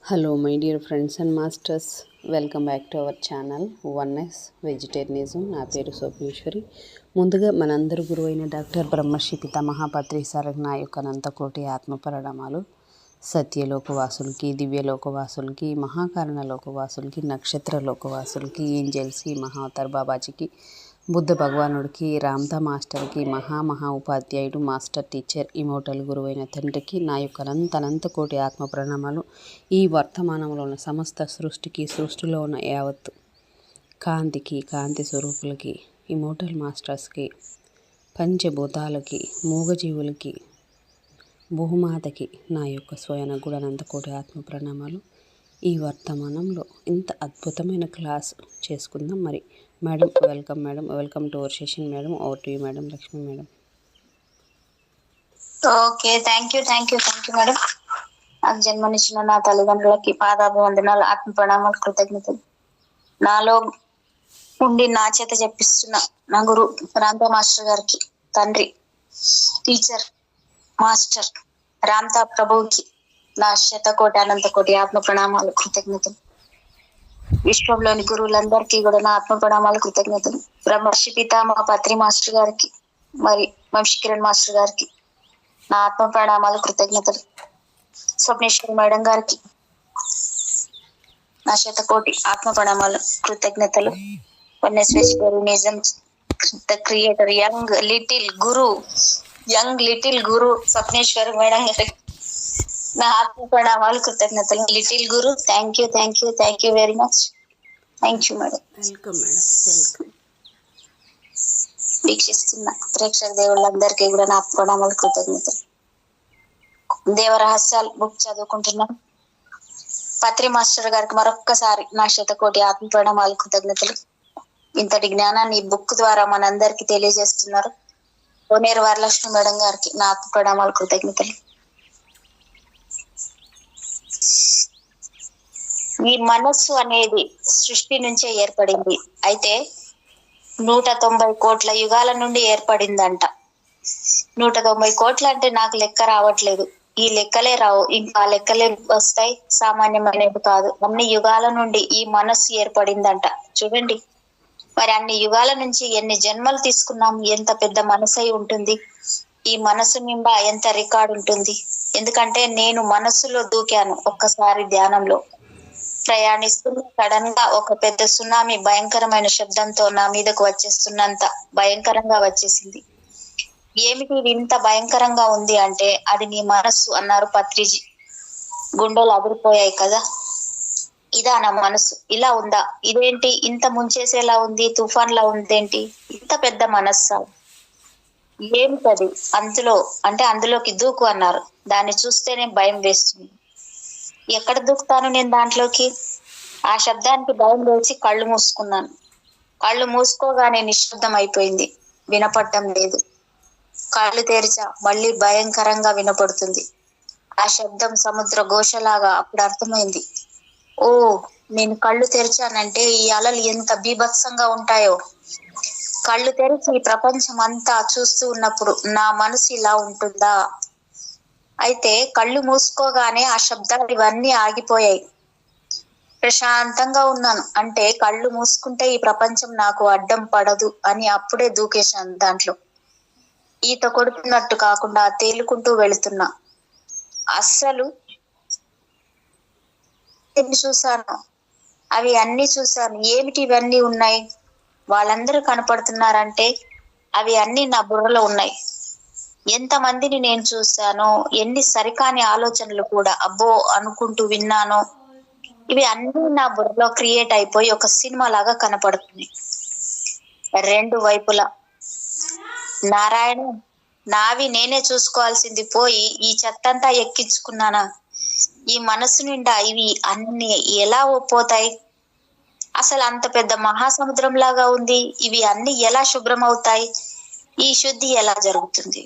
Hello, my dear friends and masters. Welcome back to our channel oneness vegetarianism. నా పేరు సోపేశ్వరి. ముందుగా మనందరి గురువు అయిన డాక్టర్ బ్రహ్మశ్రీ పితామహ పత్రి సార్ నా యొక్క అనంతకోటి ఆత్మపరిణామాలు సత్యలోకవాసులకి, దివ్యలోకవాసులకి, మహాకారణ లోకవాసులకి, నక్షత్ర లోకవాసులకి, ఏంజల్స్కి, మహావతార్ బాబాజీకి, బుద్ధ భగవానుడికి, రామ్తా మాస్టర్కి, మహా ఉపాధ్యాయుడు, మాస్టర్ టీచర్, ఇమోటల్ గురువైన తండ్రికి నా యొక్క అనంత కోటి ఆత్మ ప్రణామాలు. ఈ వర్తమానంలో ఉన్న సమస్త సృష్టికి, సృష్టిలో ఉన్న యావత్తు కాంతి స్వరూపులకి, ఇమోటల్ మాస్టర్స్కి, పంచభూతాలకి, మూగజీవులకి, భూమాతకి నా యొక్క స్వయన కూడా అనంతకోటి ఆత్మ ప్రణామాలు. ఈ వర్తమానంలో ఇంత అద్భుతమైన క్లాస్ చేసుకుందాం. మరి madam, welcome to our session madam. Over to you madam. Lakshmi madam. Okay, thank you madam. నాకు జన్మనిచ్చిన నా తల్లిదండ్రులకి పాదాభివందనాలు, ఆత్మ ప్రణామాలు, కృతజ్ఞతలు. నాలో ఉండి నా చేత చెప్పిస్తున్న నా గురు రామ్తా మాస్టర్ గారికి, తండ్రి, టీచర్, మాస్టర్ రామ్తా ప్రభువుకి నా శతకోటి అనంతకోటి ఆత్మ ప్రణామాలు, కృతజ్ఞతలు. విశ్వంలోని గురువులందరికీ కూడా నా ఆత్మ ప్రణామాలు, కృతజ్ఞతలు. బ్రహ్మర్షి పితామహ పత్రి మాస్టర్ గారికి, మరి వంశీకిరణ్ మాస్టర్ గారికి నా ఆత్మ ప్రణామాలు, కృతజ్ఞతలు. స్వప్నేశ్వరి మేడం గారికి నా శతకోటి ఆత్మ ప్రణామాలు, కృతజ్ఞతలు. Oneness vegetarianism the creator, young little guru Swapneshwari madam గారికి నా ఆత్మ ప్రణామాలు, కృతజ్ఞతలు. Little guru, thank you very much. Thank you madam. Welcome madam. Welcome. వీక్షిస్తున్న ప్రేక్షక దేవుళ్ళందరికీ కూడా నా ఆత్మ ప్రణామాలు, కృతజ్ఞతలు. దేవరహస్యాలు బుక్ చదువుకుంటున్నాం. పత్రి మాస్టర్ గారికి మరొక్కసారి నా శతకోటి ఆత్మ ప్రణామాలు, కృతజ్ఞతలు. ఇంతటి జ్ఞానాన్ని ఈ బుక్ ద్వారా మనందరికి తెలియజేస్తున్నారు కోనేరు వరలక్ష్మి మేడం గారికి నా ఆత్మ ప్రణామాలు, కృతజ్ఞతలు. ఈ మనస్సు అనేది సృష్టి నుంచే ఏర్పడింది. అయితే 190 కోట్ల యుగాల నుండి ఏర్పడిందంట. 190 కోట్ల అంటే నాకు లెక్క రావట్లేదు. ఈ లెక్కలే రావు, ఇంకా లెక్కలే వస్తాయి. సామాన్యమైనది కాదు. అన్ని యుగాల నుండి ఈ మనస్సు ఏర్పడిందంట. చూడండి, మరి అన్ని యుగాల నుంచి ఎన్ని జన్మలు తీసుకున్నాం, ఎంత పెద్ద మనసు అయి ఉంటుంది. ఈ మనసు నిండా ఎంత రికార్డు ఉంటుంది. ఎందుకంటే నేను మనస్సులో దూకాను ఒక్కసారి ధ్యానంలో. ప్రయాణిస్తున్న సడన్ గా ఒక పెద్ద సునామీ భయంకరమైన శబ్దంతో నా మీదకు వచ్చేస్తున్నంత భయంకరంగా వచ్చేసింది. ఏమిటి ఇంత భయంకరంగా ఉంది అంటే, అది నీ మనస్సు అన్నారు పత్రిజీ. గుండెలు అదిరిపోయాయి కదా. ఇదా నా మనసు? ఇలా ఉందా? ఇదేంటి ఇంత ముంచేసేలా ఉంది, తుఫాన్ లా ఉందేంటి? ఇంత పెద్ద మనస్సా? ఏమిటది? అందులోకి దూకు అన్నారు. దాన్ని చూస్తేనే భయం వేస్తుంది. ఎక్కడ దూకుతాను నేను దాంట్లోకి? ఆ శబ్దానికి భయం వేసి కళ్ళు మూసుకున్నాను. కళ్ళు మూసుకోగానే నిశ్శబ్దం అయిపోయింది, వినపడటం లేదు. కళ్ళు తెరిచా, మళ్ళీ భయంకరంగా వినపడుతుంది. ఆ శబ్దం సముద్ర ఘోషలాగా. అప్పుడు అర్థమైంది, ఓ, నేను కళ్ళు తెరిచానంటే ఈ అలలు ఎంత బీభత్సంగా ఉంటాయో. కళ్ళు తెరిచి ఈ ప్రపంచం అంతా చూస్తూ ఉన్నప్పుడు నా మనసు ఇలా ఉంటుందా? అయితే కళ్ళు మూసుకోగానే ఆ శబ్దాలు ఇవన్నీ ఆగిపోయాయి. ప్రశాంతంగా ఉన్నాను. అంటే కళ్ళు మూసుకుంటే ఈ ప్రపంచం నాకు అడ్డం పడదు అని అప్పుడే దూకేశాను దాంట్లో. ఈత కొడుతున్నట్టు కాకుండా తేలుకుంటూ వెళుతున్నా. అస్సలు చూశాను, అవి అన్ని చూశాను. ఏమిటి ఇవన్నీ ఉన్నాయి? వాళ్ళందరూ కనపడుతున్నారంటే అవి అన్ని నా బుర్రలో ఉన్నాయి. ఎంతమందిని నేను చూశానో, ఎన్ని సరికాని ఆలోచనలు కూడా అబ్బో అనుకుంటూ విన్నానో, ఇవి అన్ని నా బుర్రలో క్రియేట్ అయిపోయి ఒక సినిమా లాగా కనపడుతుంది. రెండు వైపులా నారాయణ, నావి నేనే చూసుకోవాల్సింది పోయి ఈ చెత్తంతా ఎక్కించుకున్నానా? ఈ మనసు నిండా ఇవి అన్ని ఎలా పోతాయి? అసలు అంత పెద్ద మహాసముద్రం లాగా ఉంది. ఇవి అన్ని ఎలా శుభ్రం అవుతాయి? ఈ శుద్ధి ఎలా జరుగుతుంది?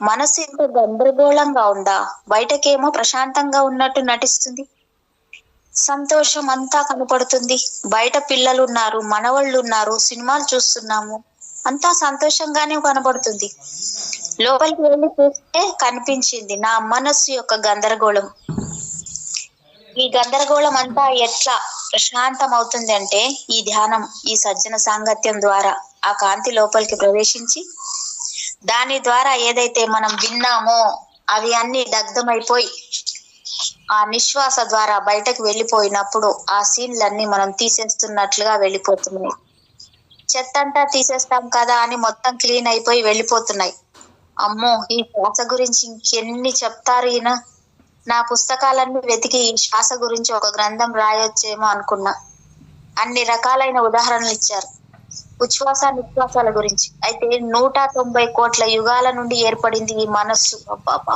మనసు ఎంత గందరగోళంగా ఉందా? బయటకేమో ప్రశాంతంగా ఉన్నట్టు నటిస్తుంది. సంతోషం అంతా కనపడుతుంది. బయట పిల్లలు ఉన్నారు, మనవాళ్ళు ఉన్నారు, సినిమాలు చూస్తున్నాము, అంతా సంతోషంగానే కనపడుతుంది. లోపలికి వెళ్ళి చూస్తే కనిపించింది నా మనస్సు యొక్క గందరగోళం. ఈ గందరగోళం అంతా ఎట్లా ప్రశాంతం అవుతుంది అంటే ఈ ధ్యానం, ఈ సజ్జన సాంగత్యం ద్వారా ఆ కాంతి లోపలికి ప్రవేశించి దాని ద్వారా ఏదైతే మనం విన్నామో అవి అన్ని దగ్ధమైపోయి ఆ నిశ్వాస ద్వారా బయటకు వెళ్ళిపోయినప్పుడు ఆ సీన్లన్నీ మనం తీసేస్తున్నట్లుగా వెళ్ళిపోతున్నాయి. చెత్త అంతా తీసేస్తాం కదా అని మొత్తం క్లీన్ అయిపోయి వెళ్ళిపోతున్నాయి. అమ్మో, ఈ శ్వాస గురించి ఇంకెన్ని చెప్తారు ఈయన. నా పుస్తకాలన్నీ వెతికి ఈ శ్వాస గురించి ఒక గ్రంథం రాయొచ్చేమో అనుకున్నా. అన్ని రకాలైన ఉదాహరణలు ఇచ్చారు ఉచ్ఛ్వాస నిశ్వాసాల గురించి. అయితే 190 కోట్ల యుగాల నుండి ఏర్పడింది ఈ మనస్సు. అబ్బాబా,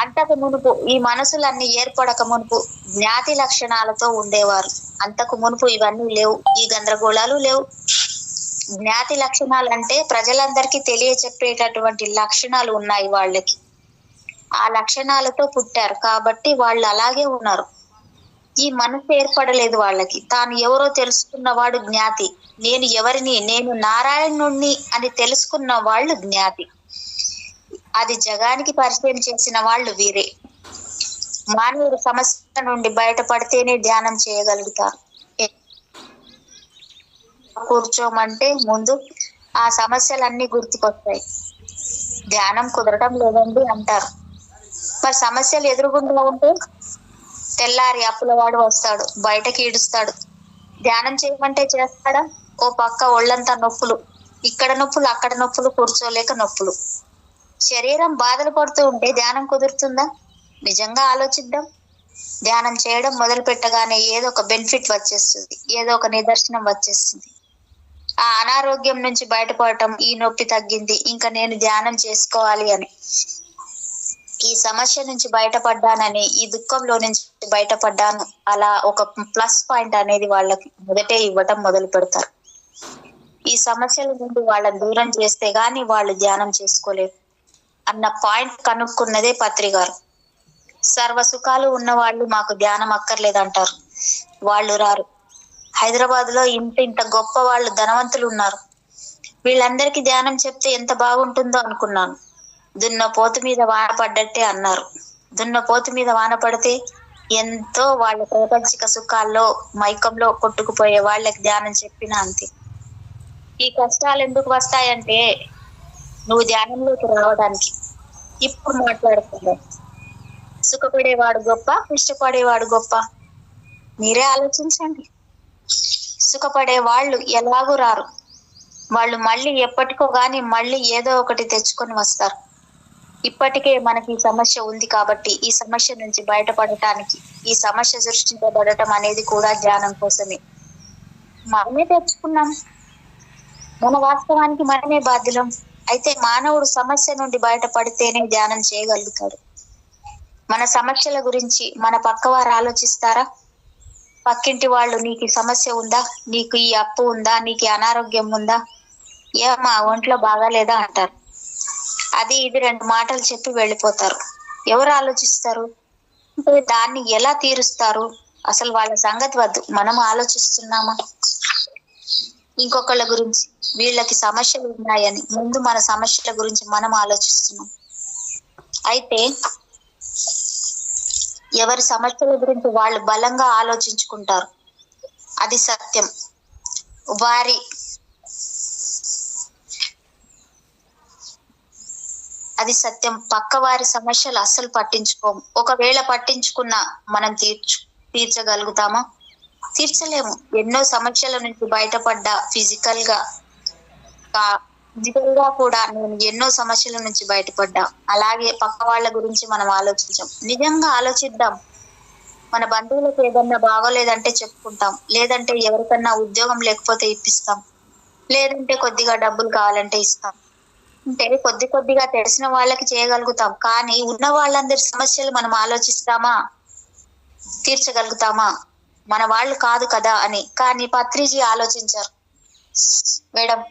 అంతకు మునుపు ఈ మనసులన్నీ ఏర్పడక మునుపు జ్ఞాతి లక్షణాలతో ఉండేవారు. అంతకు మునుపు ఇవన్నీ లేవు, ఈ గందరగోళాలు లేవు. జ్ఞాతి లక్షణాలు అంటే ప్రజలందరికీ తెలియచెప్పేటటువంటి లక్షణాలు ఉన్నాయి వాళ్ళకి. ఆ లక్షణాలతో పుట్టారు కాబట్టి వాళ్ళు అలాగే ఉన్నారు. ఈ మనసు ఏర్పడలేదు వాళ్ళకి. తాను ఎవరో తెలుసుకున్నవాడు జ్ఞాతి. నేను ఎవరిని, నేను నారాయణుణ్ణి అని తెలుసుకున్న వాళ్ళు జ్ఞాతి. అది జగానికి పరిచయం చేసిన వాళ్ళు వీరే. మానవుడు సమస్య నుండి బయటపడితేనే ధ్యానం చేయగలుగుతారు. కూర్చోమంటే ముందు ఆ సమస్యలన్నీ గుర్తుకొస్తాయి. ధ్యానం కుదరటం లేదండి అంటారు. మరి సమస్యలు ఎదురుగుండా ఉంటే తెల్లారి అప్పులవాడు వస్తాడు, బయటకి ఈడుస్తాడు. ధ్యానం చేయమంటే చేస్తాడా? ఓ పక్క ఒళ్ళంతా నొప్పులు, ఇక్కడ నొప్పులు, అక్కడ నొప్పులు, కూర్చోలేక నొప్పులు. శరీరం బాధలు పడుతూ ఉంటే ధ్యానం కుదురుతుందా? నిజంగా ఆలోచిద్దాం. ధ్యానం చేయడం మొదలు పెట్టగానే ఏదో ఒక బెనిఫిట్ వచ్చేస్తుంది, ఏదో ఒక నిదర్శనం వచ్చేస్తుంది. ఆ అనారోగ్యం నుంచి బయటపడటం, ఈ నొప్పి తగ్గింది, ఇంకా నేను ధ్యానం చేసుకోవాలి అని, ఈ సమస్య నుంచి బయటపడ్డానని, ఈ దుఃఖంలో నుంచి బయటపడ్డాను, అలా ఒక ప్లస్ పాయింట్ అనేది వాళ్ళకి మొదటే ఇవ్వటం మొదలు పెడతారు. ఈ సమస్యల నుండి వాళ్ళని దూరం చేస్తే గాని వాళ్ళు ధ్యానం చేసుకోలేరు అన్న పాయింట్ కనుక్కున్నదే పత్రి గారు. సర్వ సుఖాలు ఉన్న వాళ్ళు మాకు ధ్యానం అక్కర్లేదంటారు. వాళ్ళు రారు. హైదరాబాద్ లో ఇంత గొప్ప వాళ్ళు, ధనవంతులు ఉన్నారు. వీళ్ళందరికీ ధ్యానం చెప్తే ఎంత బాగుంటుందో అనుకున్నాను. దున్నపోతు మీద వాన పడ్డట్టే అన్నారు. దున్నపోతు మీద వాన పడితే ఎంతో వాళ్ళ ప్రాపంచిక సుఖాల్లో మైకంలో కొట్టుకుపోయే వాళ్ళకి ధ్యానం చెప్పినా అంతే. ఈ కష్టాలు ఎందుకు వస్తాయంటే నువ్వు ధ్యానంలోకి రావడానికి. ఇప్పుడు మాట్లాడుకుందాం. సుఖపడేవాడు గొప్ప, ఇష్టపడేవాడు గొప్ప? మీరే ఆలోచించండి. సుఖపడే వాళ్ళు ఎలాగూ రారు. వాళ్ళు మళ్ళీ ఎప్పటికో గాని మళ్ళీ ఏదో ఒకటి తెచ్చుకొని వస్తారు. ఇప్పటికే మనకి ఈ సమస్య ఉంది కాబట్టి ఈ సమస్య నుంచి బయటపడటానికి, ఈ సమస్య సృష్టించబడటం అనేది కూడా ధ్యానం కోసమే. మనమే తెచ్చుకున్నాం. మన వాస్తవానికి మనమే బాధ్యులం. అయితే మానవుడు సమస్య నుండి బయటపడితేనే ధ్యానం చేయగలుగుతాడు. మన సమస్యల గురించి మన పక్కవారు ఆలోచిస్తారా? పక్కింటి వాళ్ళు నీకు ఈ సమస్య ఉందా, నీకు ఈ అప్పు ఉందా, నీకు ఈ అనారోగ్యం ఉందా, ఏమా ఒంట్లో బాగాలేదా అంటారు. అది ఇది 2 మాటలు చెప్పి వెళ్ళిపోతారు. ఎవరు ఆలోచిస్తారు? దాన్ని ఎలా తీరుస్తారు? అసలు వాళ్ళ సంగతి వద్దు, మనం ఆలోచిస్తున్నామా? ఇంకొకళ్ళ గురించి, వీళ్ళకి సమస్యలు ఉన్నాయని ముందు మన సమస్యల గురించి మనం ఆలోచిస్తున్నాం. అయితే ఎవరి సమస్యల గురించి వాళ్ళు బలంగా ఆలోచించుకుంటారు. అది సత్యం. అది సత్యం. పక్క వారి సమస్యలు అస్సలు పట్టించుకోము. ఒకవేళ పట్టించుకున్నా మనం తీర్చగలుగుతామా? తీర్చలేము. ఎన్నో సమస్యల నుంచి బయటపడ్డా, ఫిజికల్ గా కూడా నేను ఎన్నో సమస్యల నుంచి బయటపడ్డా. అలాగే పక్క వాళ్ళ గురించి మనం ఆలోచించాం. నిజంగా ఆలోచిద్దాం. మన బంధువులకు ఏదన్నా బాగోలేదంటే చెప్పుకుంటాం, లేదంటే ఎవరికన్నా ఉద్యోగం లేకపోతే ఇప్పిస్తాం, లేదంటే కొద్దిగా డబ్బులు కావాలంటే ఇస్తాం. అంటే కొద్దిగా తెలిసిన వాళ్ళకి చేయగలుగుతాం. కానీ ఉన్న వాళ్ళందరి సమస్యలు మనం ఆలోచిస్తామా? తీర్చగలుగుతామా? మన వాళ్ళు కాదు కదా అని. కానీ పత్రిజీ ఆలోచించారు. మేడం,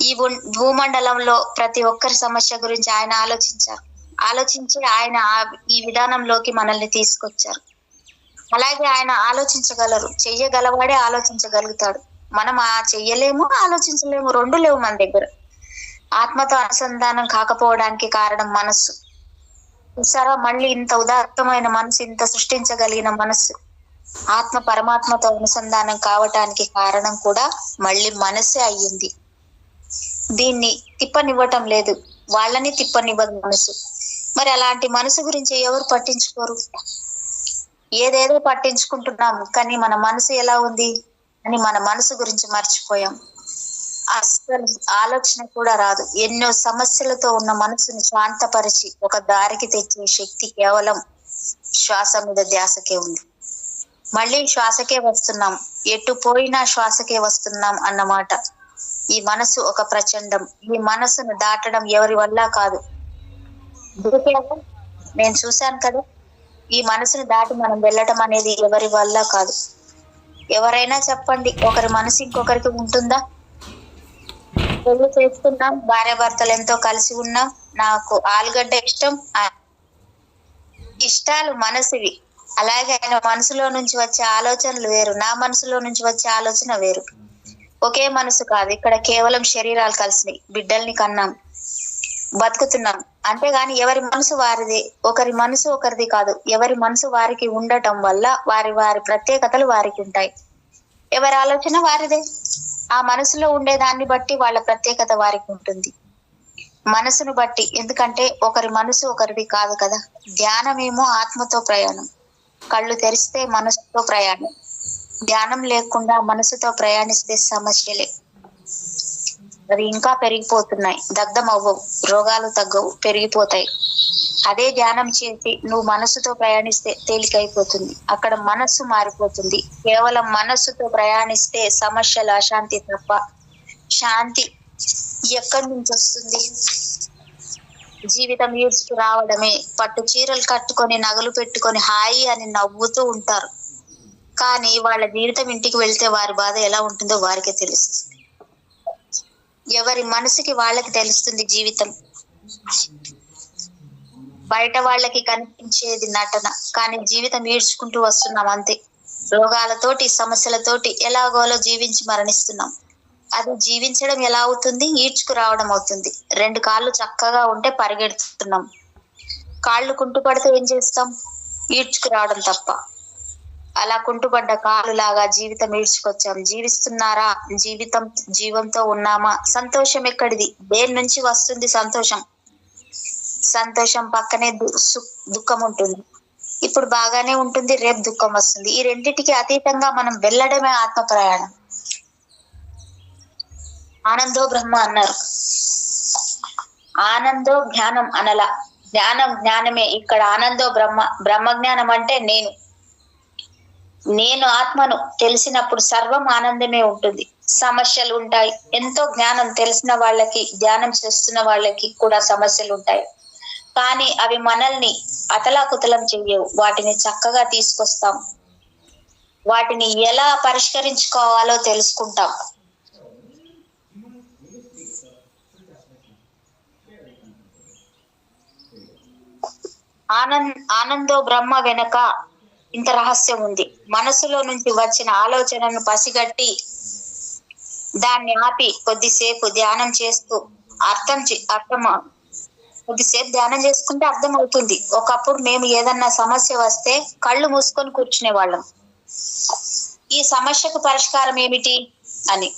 ఈ భూమండలంలో ప్రతి ఒక్కరి సమస్య గురించి ఆయన ఆలోచించి ఆయన ఈ విధానంలోకి మనల్ని తీసుకొచ్చారు. అలాగే ఆయన ఆలోచించగలరు. చెయ్యగలవాడే ఆలోచించగలుగుతాడు. మనం చెయ్యలేము, ఆలోచించలేము, 2 లేవు మన దగ్గర. ఆత్మతో అనుసంధానం కాకపోవడానికి కారణం మనస్సు. చూసారా, మళ్ళీ ఇంత ఉదాత్తమైన మనసు, ఇంత సృష్టించగలిగిన మనస్సు ఆత్మ పరమాత్మతో అనుసంధానం కావటానికి కారణం కూడా మళ్ళీ మనసే అయ్యింది. దీన్ని తిప్పనివ్వటం లేదు, వాళ్ళని తిప్పనివ్వదు మనసు. మరి అలాంటి మనసు గురించి ఎవరు పట్టించుకోరు? ఏదేదో పట్టించుకుంటున్నాం, కానీ మన మనసు ఎలా ఉంది అని మన మనసు గురించి మర్చిపోయాం. అస్సలు ఆలోచన కూడా రాదు. ఎన్నో సమస్యలతో ఉన్న మనసుని శాంతపరిచి ఒక దారికి తెచ్చే శక్తి కేవలం శ్వాస మీద ధ్యాసకే ఉంది. మళ్ళీ శ్వాసకే వస్తున్నాం, ఎటు పోయినా శ్వాసకే వస్తున్నాం అన్నమాట. ఈ మనసు ఒక ప్రచండం. ఈ మనసును దాటడం ఎవరి వల్ల కాదు. నేను చూశాను కదా, ఈ మనసును దాటి మనం వెళ్ళటం అనేది ఎవరి వల్ల కాదు. ఎవరైనా చెప్పండి, ఒకరి మనసు ఇంకొకరికి ఉంటుందా? పెళ్లి చేసుకున్నాం, భార్యాభర్తలు ఎంతో కలిసి ఉన్నాం, నాకు ఆలుగడ్డ ఇష్టం, ఇష్టాలు మనసువి. అలాగే ఆయన మనసులో నుంచి వచ్చే ఆలోచనలు వేరు, నా మనసులో నుంచి వచ్చే ఆలోచన వేరు. ఒకే మనసు కాదు, ఇక్కడ కేవలం శరీరాలు కలిసినాయి, బిడ్డల్ని కన్నాం, బతుకుతున్నాం. అంతేగాని ఎవరి మనసు వారిది, ఒకరి మనసు ఒకరిది కాదు. ఎవరి మనసు వారికి ఉండటం వల్ల వారి వారి ప్రత్యేకతలు వారికి ఉంటాయి. ఎవరి ఆలోచన వారిదే. ఆ మనసులో ఉండేదాన్ని బట్టి వాళ్ళ ప్రత్యేకత వారికి ఉంటుంది, మనసును బట్టి. ఎందుకంటే ఒకరి మనసు ఒకరిది కాదు కదా. ధ్యానమేమో ఆత్మతో ప్రయాణం, కళ్ళు తెరిస్తే మనసుతో ప్రయాణం. ధ్యానం లేకుండా మనసుతో ప్రయాణిస్తే సమస్యలే, అవి ఇంకా పెరిగిపోతున్నాయి. దగ్ధం అవ్వవు, రోగాలు తగ్గవు, పెరిగిపోతాయి. అదే ధ్యానం చేసి నువ్వు మనసుతో ప్రయాణిస్తే తేలికైపోతుంది, అక్కడ మనస్సు మారిపోతుంది. కేవలం మనస్సుతో ప్రయాణిస్తే సమస్యలు, అశాంతి తప్ప శాంతి ఎక్కడి నుంచి వస్తుంది? జీవితం ఈడ్చుకు రావడమే. పట్టు చీరలు కట్టుకొని, నగలు పెట్టుకొని హాయి అని నవ్వుతూ ఉంటారు, కానీ వాళ్ళ జీవితం ఇంటికి వెళ్తే వారి బాధ ఎలా ఉంటుందో వారికే తెలుస్తుంది. ఎవరి మనసుకి వాళ్ళకి తెలుస్తుంది జీవితం. బయట వాళ్ళకి కనిపించేది నటన, కానీ జీవితం ఈడ్చుకుంటూ వస్తున్నాం అంతే. రోగాలతోటి, సమస్యలతోటి ఎలాగోలో జీవించి మరణిస్తున్నాం. అది జీవించడం ఎలా అవుతుంది? ఈడ్చుకు రావడం అవుతుంది. 2 కాళ్ళు చక్కగా ఉంటే పరిగెడుతున్నాం, కాళ్ళు కుంటుపడితే ఏం చేస్తాం? ఈడ్చుకు రావడం తప్ప. అలా కుంటుపడ్డ కాళ్ళు లాగా జీవితం ఈడ్చుకొచ్చాం. జీవిస్తున్నారా? జీవంతో ఉన్నామా? సంతోషం ఎక్కడిది? దేని నుంచి వస్తుంది సంతోషం? సంతోషం పక్కనే దుఃఖం ఉంటుంది. ఇప్పుడు బాగానే ఉంటుంది, రేపు దుఃఖం వస్తుంది. ఈ రెండిటికి అతీతంగా మనం వెళ్ళడమే ఆత్మ ప్రయాణం. ఆనందో బ్రహ్మ అన్నారు. ఆనందో జ్ఞానం అనలా. జ్ఞానం జ్ఞానమే. ఇక్కడ ఆనందో బ్రహ్మ. బ్రహ్మ జ్ఞానం అంటే నేను ఆత్మను తెలిసినప్పుడు సర్వం ఆనందమే ఉంటుంది. సమస్యలు ఉంటాయి. ఎంతో జ్ఞానం తెలిసిన వాళ్ళకి, ధ్యానం చేస్తున్న వాళ్ళకి కూడా సమస్యలు ఉంటాయి, కానీ అవి మనల్ని అతలాకుతలం చెయ్యవు. వాటిని చక్కగా తీసుకొస్తాం, వాటిని ఎలా పరిష్కరించుకోవాలో తెలుసుకుంటాం. ఆనందో బ్రహ్మ వెనక ఇంత రహస్యం ఉంది. మనసులో నుంచి వచ్చిన ఆలోచనను పసిగట్టి దాన్ని ఆపి కొద్దిసేపు ధ్యానం చేస్తూ కొద్దిసేపు ధ్యానం చేసుకుంటే అర్థం అవుతుంది. ఒకప్పుడు మేము ఏదన్నా సమస్య వస్తే కళ్ళు మూసుకొని కూర్చునే వాళ్ళం, ఈ సమస్యకు పరిష్కారం ఏమిటి అని.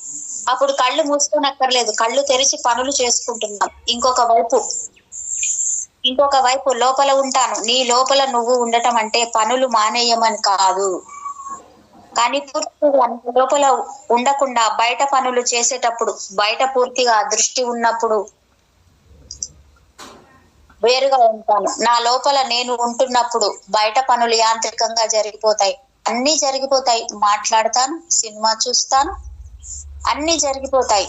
అప్పుడు కళ్ళు మూసుకోనక్కర్లేదు, కళ్ళు తెరిచి పనులు చేసుకుంటున్నాం. ఇంకొక వైపు లోపల ఉంటాను. నీ లోపల నువ్వు ఉండటం అంటే పనులు మానేయమని కాదు, కానీ పూర్తిగా లోపల ఉండకుండా బయట పనులు చేసేటప్పుడు, బయట పూర్తిగా దృష్టి ఉన్నప్పుడు వేరుగా ఉంటాను. నా లోపల నేను ఉంటున్నప్పుడు బయట పనులు యాంత్రికంగా జరిగిపోతాయి, అన్ని జరిగిపోతాయి. మాట్లాడతాను, సినిమా చూస్తాను, అన్ని జరిగిపోతాయి.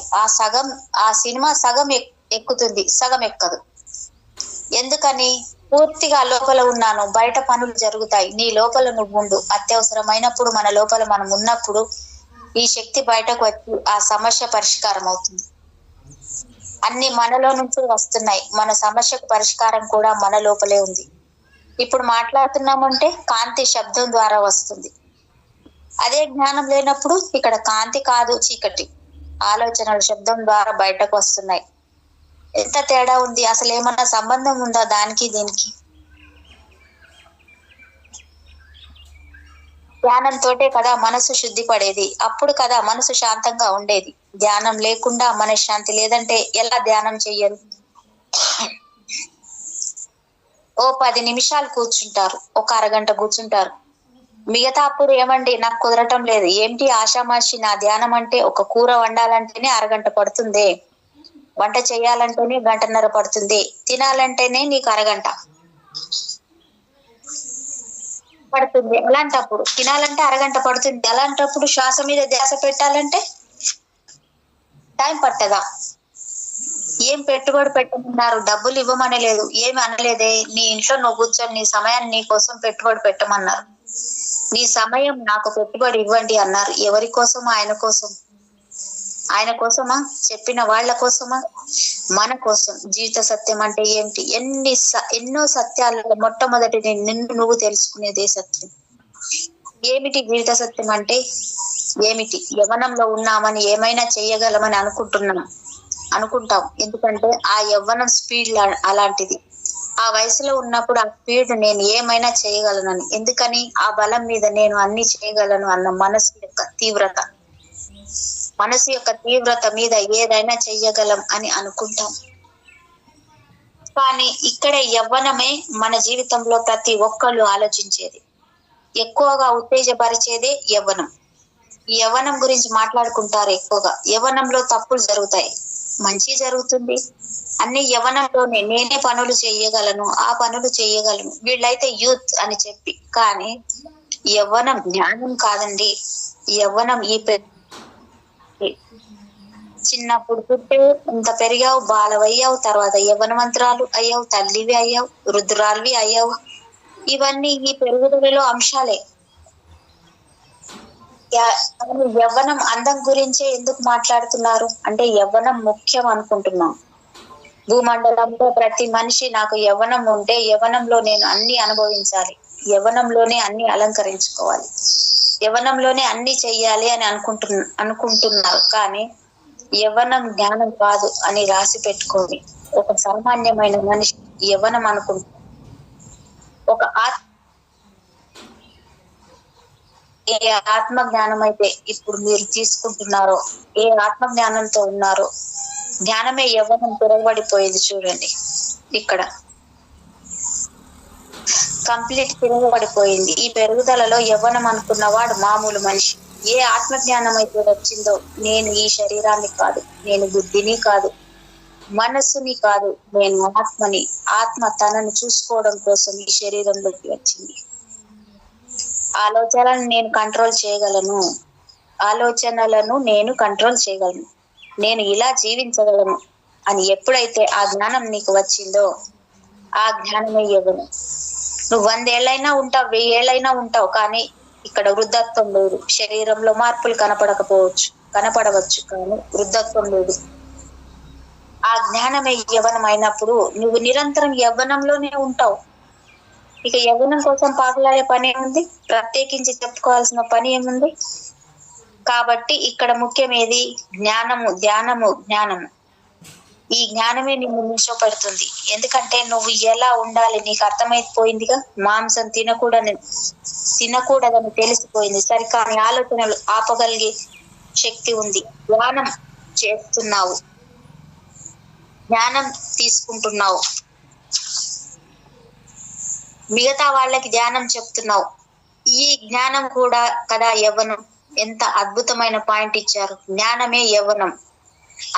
ఆ సినిమా సగం ఎక్కుతుంది, సగం ఎక్కదు. ఎందుకని? పూర్తిగా లోపల ఉన్నాను, బయట పనులు జరుగుతాయి. నీ లోపల నువ్వు ఉండు. అత్యవసరమైనప్పుడు మన లోపల మనం ఉన్నప్పుడు ఈ శక్తి బయటకు వచ్చి ఆ సమస్య పరిష్కారం అవుతుంది. అన్ని మనలో నుంచే వస్తున్నాయి. మన సమస్యకు పరిష్కారం కూడా మన లోపలే ఉంది. ఇప్పుడు మాట్లాడుతున్నామంటే కాంతి శబ్దం ద్వారా వస్తుంది. అదే జ్ఞానం లేనప్పుడు ఇక్కడ కాంతి కాదు, చీకటి. ఆలోచనలు శబ్దం ద్వారా బయటకు వస్తున్నాయి. ఎంత తేడా ఉంది, అసలు ఏమన్నా సంబంధం ఉందా దానికి దీనికి? ధ్యానంతోటే కదా మనసు శుద్ధి పడేది, అప్పుడు కదా మనసు శాంతంగా ఉండేది. ధ్యానం లేకుండా మనశ్శాంతి లేదంటే ఎలా ధ్యానం చెయ్యరు? ఓ 10 నిమిషాలు కూర్చుంటారు, ఒక అరగంట కూర్చుంటారు, మిగతా అప్పుడు ఏమండి నాకు కుదరటం లేదు, ఏంటి ఆషామాషి, నా ధ్యానం అంటే ఒక కూర వండాలంటేనే అరగంట పడుతుంది, వంట చేయాలంటేనే 1:30 పడుతుంది, తినాలంటేనే నీకు అరగంట పడుతుంది. అలాంటప్పుడు తినాలంటే అరగంట పడుతుంది, అలాంటప్పుడు శ్వాస మీద ధ్యాస పెట్టాలంటే టైం పట్టదా? ఏం పెట్టుబడి పెట్టమన్నారు? డబ్బులు ఇవ్వమనలేదు, ఏమి అనలేదే. నీ ఇంట్లో నువ్వు కూర్చొని నీ సమయాన్ని నీ కోసం పెట్టుబడి పెట్టమన్నారు. నీ సమయం నాకు పెట్టుబడి ఇవ్వండి అన్నారు. ఎవరి కోసం? ఆయన కోసం. ఆయన కోసమా? చెప్పిన వాళ్ళ కోసమా? మన కోసం. జీవిత సత్యం అంటే ఏంటి? ఎన్నో సత్యాలలో మొట్టమొదటి నిన్ను నువ్వు తెలుసుకునేదే సత్యం. ఏమిటి జీవిత సత్యం అంటే? ఏమిటి? యవ్వనంలో ఉన్నామని ఏమైనా చెయ్యగలమని అనుకుంటాం, ఎందుకంటే ఆ యవ్వనం స్పీడ్ అలాంటిది. ఆ వయసులో ఉన్నప్పుడు ఆ స్పీడ్ నేను ఏమైనా చేయగలనని, ఎందుకని? ఆ బలం మీద నేను అన్ని చేయగలను అన్న మనసు యొక్క తీవ్రత మీద ఏదైనా చెయ్యగలం అని అనుకుంటాం. కానీ ఇక్కడే యవ్వనమే మన జీవితంలో ప్రతి ఒక్కళ్ళు ఆలోచించేది, ఎక్కువగా ఉత్తేజపరిచేదే యవ్వనం. ఈ యవ్వనం గురించి మాట్లాడుకుంటారు ఎక్కువగా. యవ్వనంలో తప్పులు జరుగుతాయి, మంచి జరుగుతుంది, అన్ని యవ్వనంలోనే. నేనే పనులు చేయగలను, ఆ పనులు చేయగలను, వీళ్ళైతే యూత్ అని చెప్పి. కానీ యవ్వనం జ్ఞానం కాదండి. యవ్వనం చిన్నప్పుడు పుట్టే ఇంత పెరిగావు, బాలవయ్యావు, తర్వాత యవ్వనవంతురాలు అయ్యావు, తల్లివి అయ్యావు, వృద్ధురాలివి అయ్యావు. ఇవన్నీ ఈ పెరుగుదలలో అంశాలే. యవ్వనం అందం గురించే ఎందుకు మాట్లాడుతున్నారు అంటే యవ్వనం ముఖ్యం అనుకుంటున్నాం. భూమండలంలో ప్రతి మనిషి నాకు యవ్వనం ఉంటే యవ్వనంలో నేను అన్ని అనుభవించాలి, యవ్వనంలోనే అన్ని అలంకరించుకోవాలి, యవ్వనంలోనే అన్ని చెయ్యాలి అని అనుకుంటున్నారు. కానీ యవ్వనం జ్ఞానం కాదు అని రాసి పెట్టుకోండి. ఒక సామాన్యమైన మనిషి యవ్వనం అనుకుంటారు. ఒక ఏ ఆత్మ జ్ఞానం అయితే ఇప్పుడు మీరు తీసుకుంటున్నారో, ఏ ఆత్మ జ్ఞానంతో ఉన్నారో, జ్ఞానమే యవ్వనం తిరగబడిపోయేది. చూడండి ఇక్కడ కంప్లీట్ తిరగబడిపోయింది. ఈ పెరుగుదలలో యవ్వనం అనుకున్నవాడు మామూలు మనిషి. ఏ ఆత్మ జ్ఞానం అయితే వచ్చిందో, నేను ఈ శరీరాన్ని కాదు, నేను బుద్ధిని కాదు, మనస్సుని కాదు, నేను ఆత్మని, ఆత్మ తనను చూసుకోవడం కోసం ఈ శరీరంలోకి వచ్చింది. ఆలోచనలను నేను కంట్రోల్ చేయగలను, నేను ఇలా జీవించగలను అని ఎప్పుడైతే ఆ జ్ఞానం నీకు వచ్చిందో, ఆ జ్ఞానమే యవ్వనం. నువ్వు 100 ఏళ్ళైనా ఉంటావు, 1000 ఏళ్ళైనా ఉంటావు, కానీ ఇక్కడ వృద్ధత్వం లేదు. శరీరంలో మార్పులు కనపడవచ్చు, కానీ వృద్ధత్వం లేదు. ఆ జ్ఞానమే యవ్వనం అయినప్పుడు నువ్వు నిరంతరం యవ్వనంలోనే ఉంటావు. ఇక యవ్వనం కోసం పాకులాడే పని ఏముంది? ప్రత్యేకించి చెప్పుకోవాల్సిన పని ఏముంది? కాబట్టి ఇక్కడ ముఖ్యమేది? జ్ఞానము. ఈ జ్ఞానమే నిన్ను నిల్చోపెడుతుంది. ఎందుకంటే నువ్వు ఎలా ఉండాలి నీకు అర్థమైపోయిందిగా. మాంసం తినకూడదని తెలిసిపోయింది, సరికాని ఆలోచనలు ఆపగలిగే శక్తి ఉంది. ధ్యానం చేస్తున్నావు, జ్ఞానం తీసుకుంటున్నావు, మిగతా వాళ్ళకి ధ్యానం చెప్తున్నావు. ఈ జ్ఞానం కూడా కదా యవ్వనం. ఎంత అద్భుతమైన పాయింట్ ఇచ్చారు. జ్ఞానమే యవ్వనం.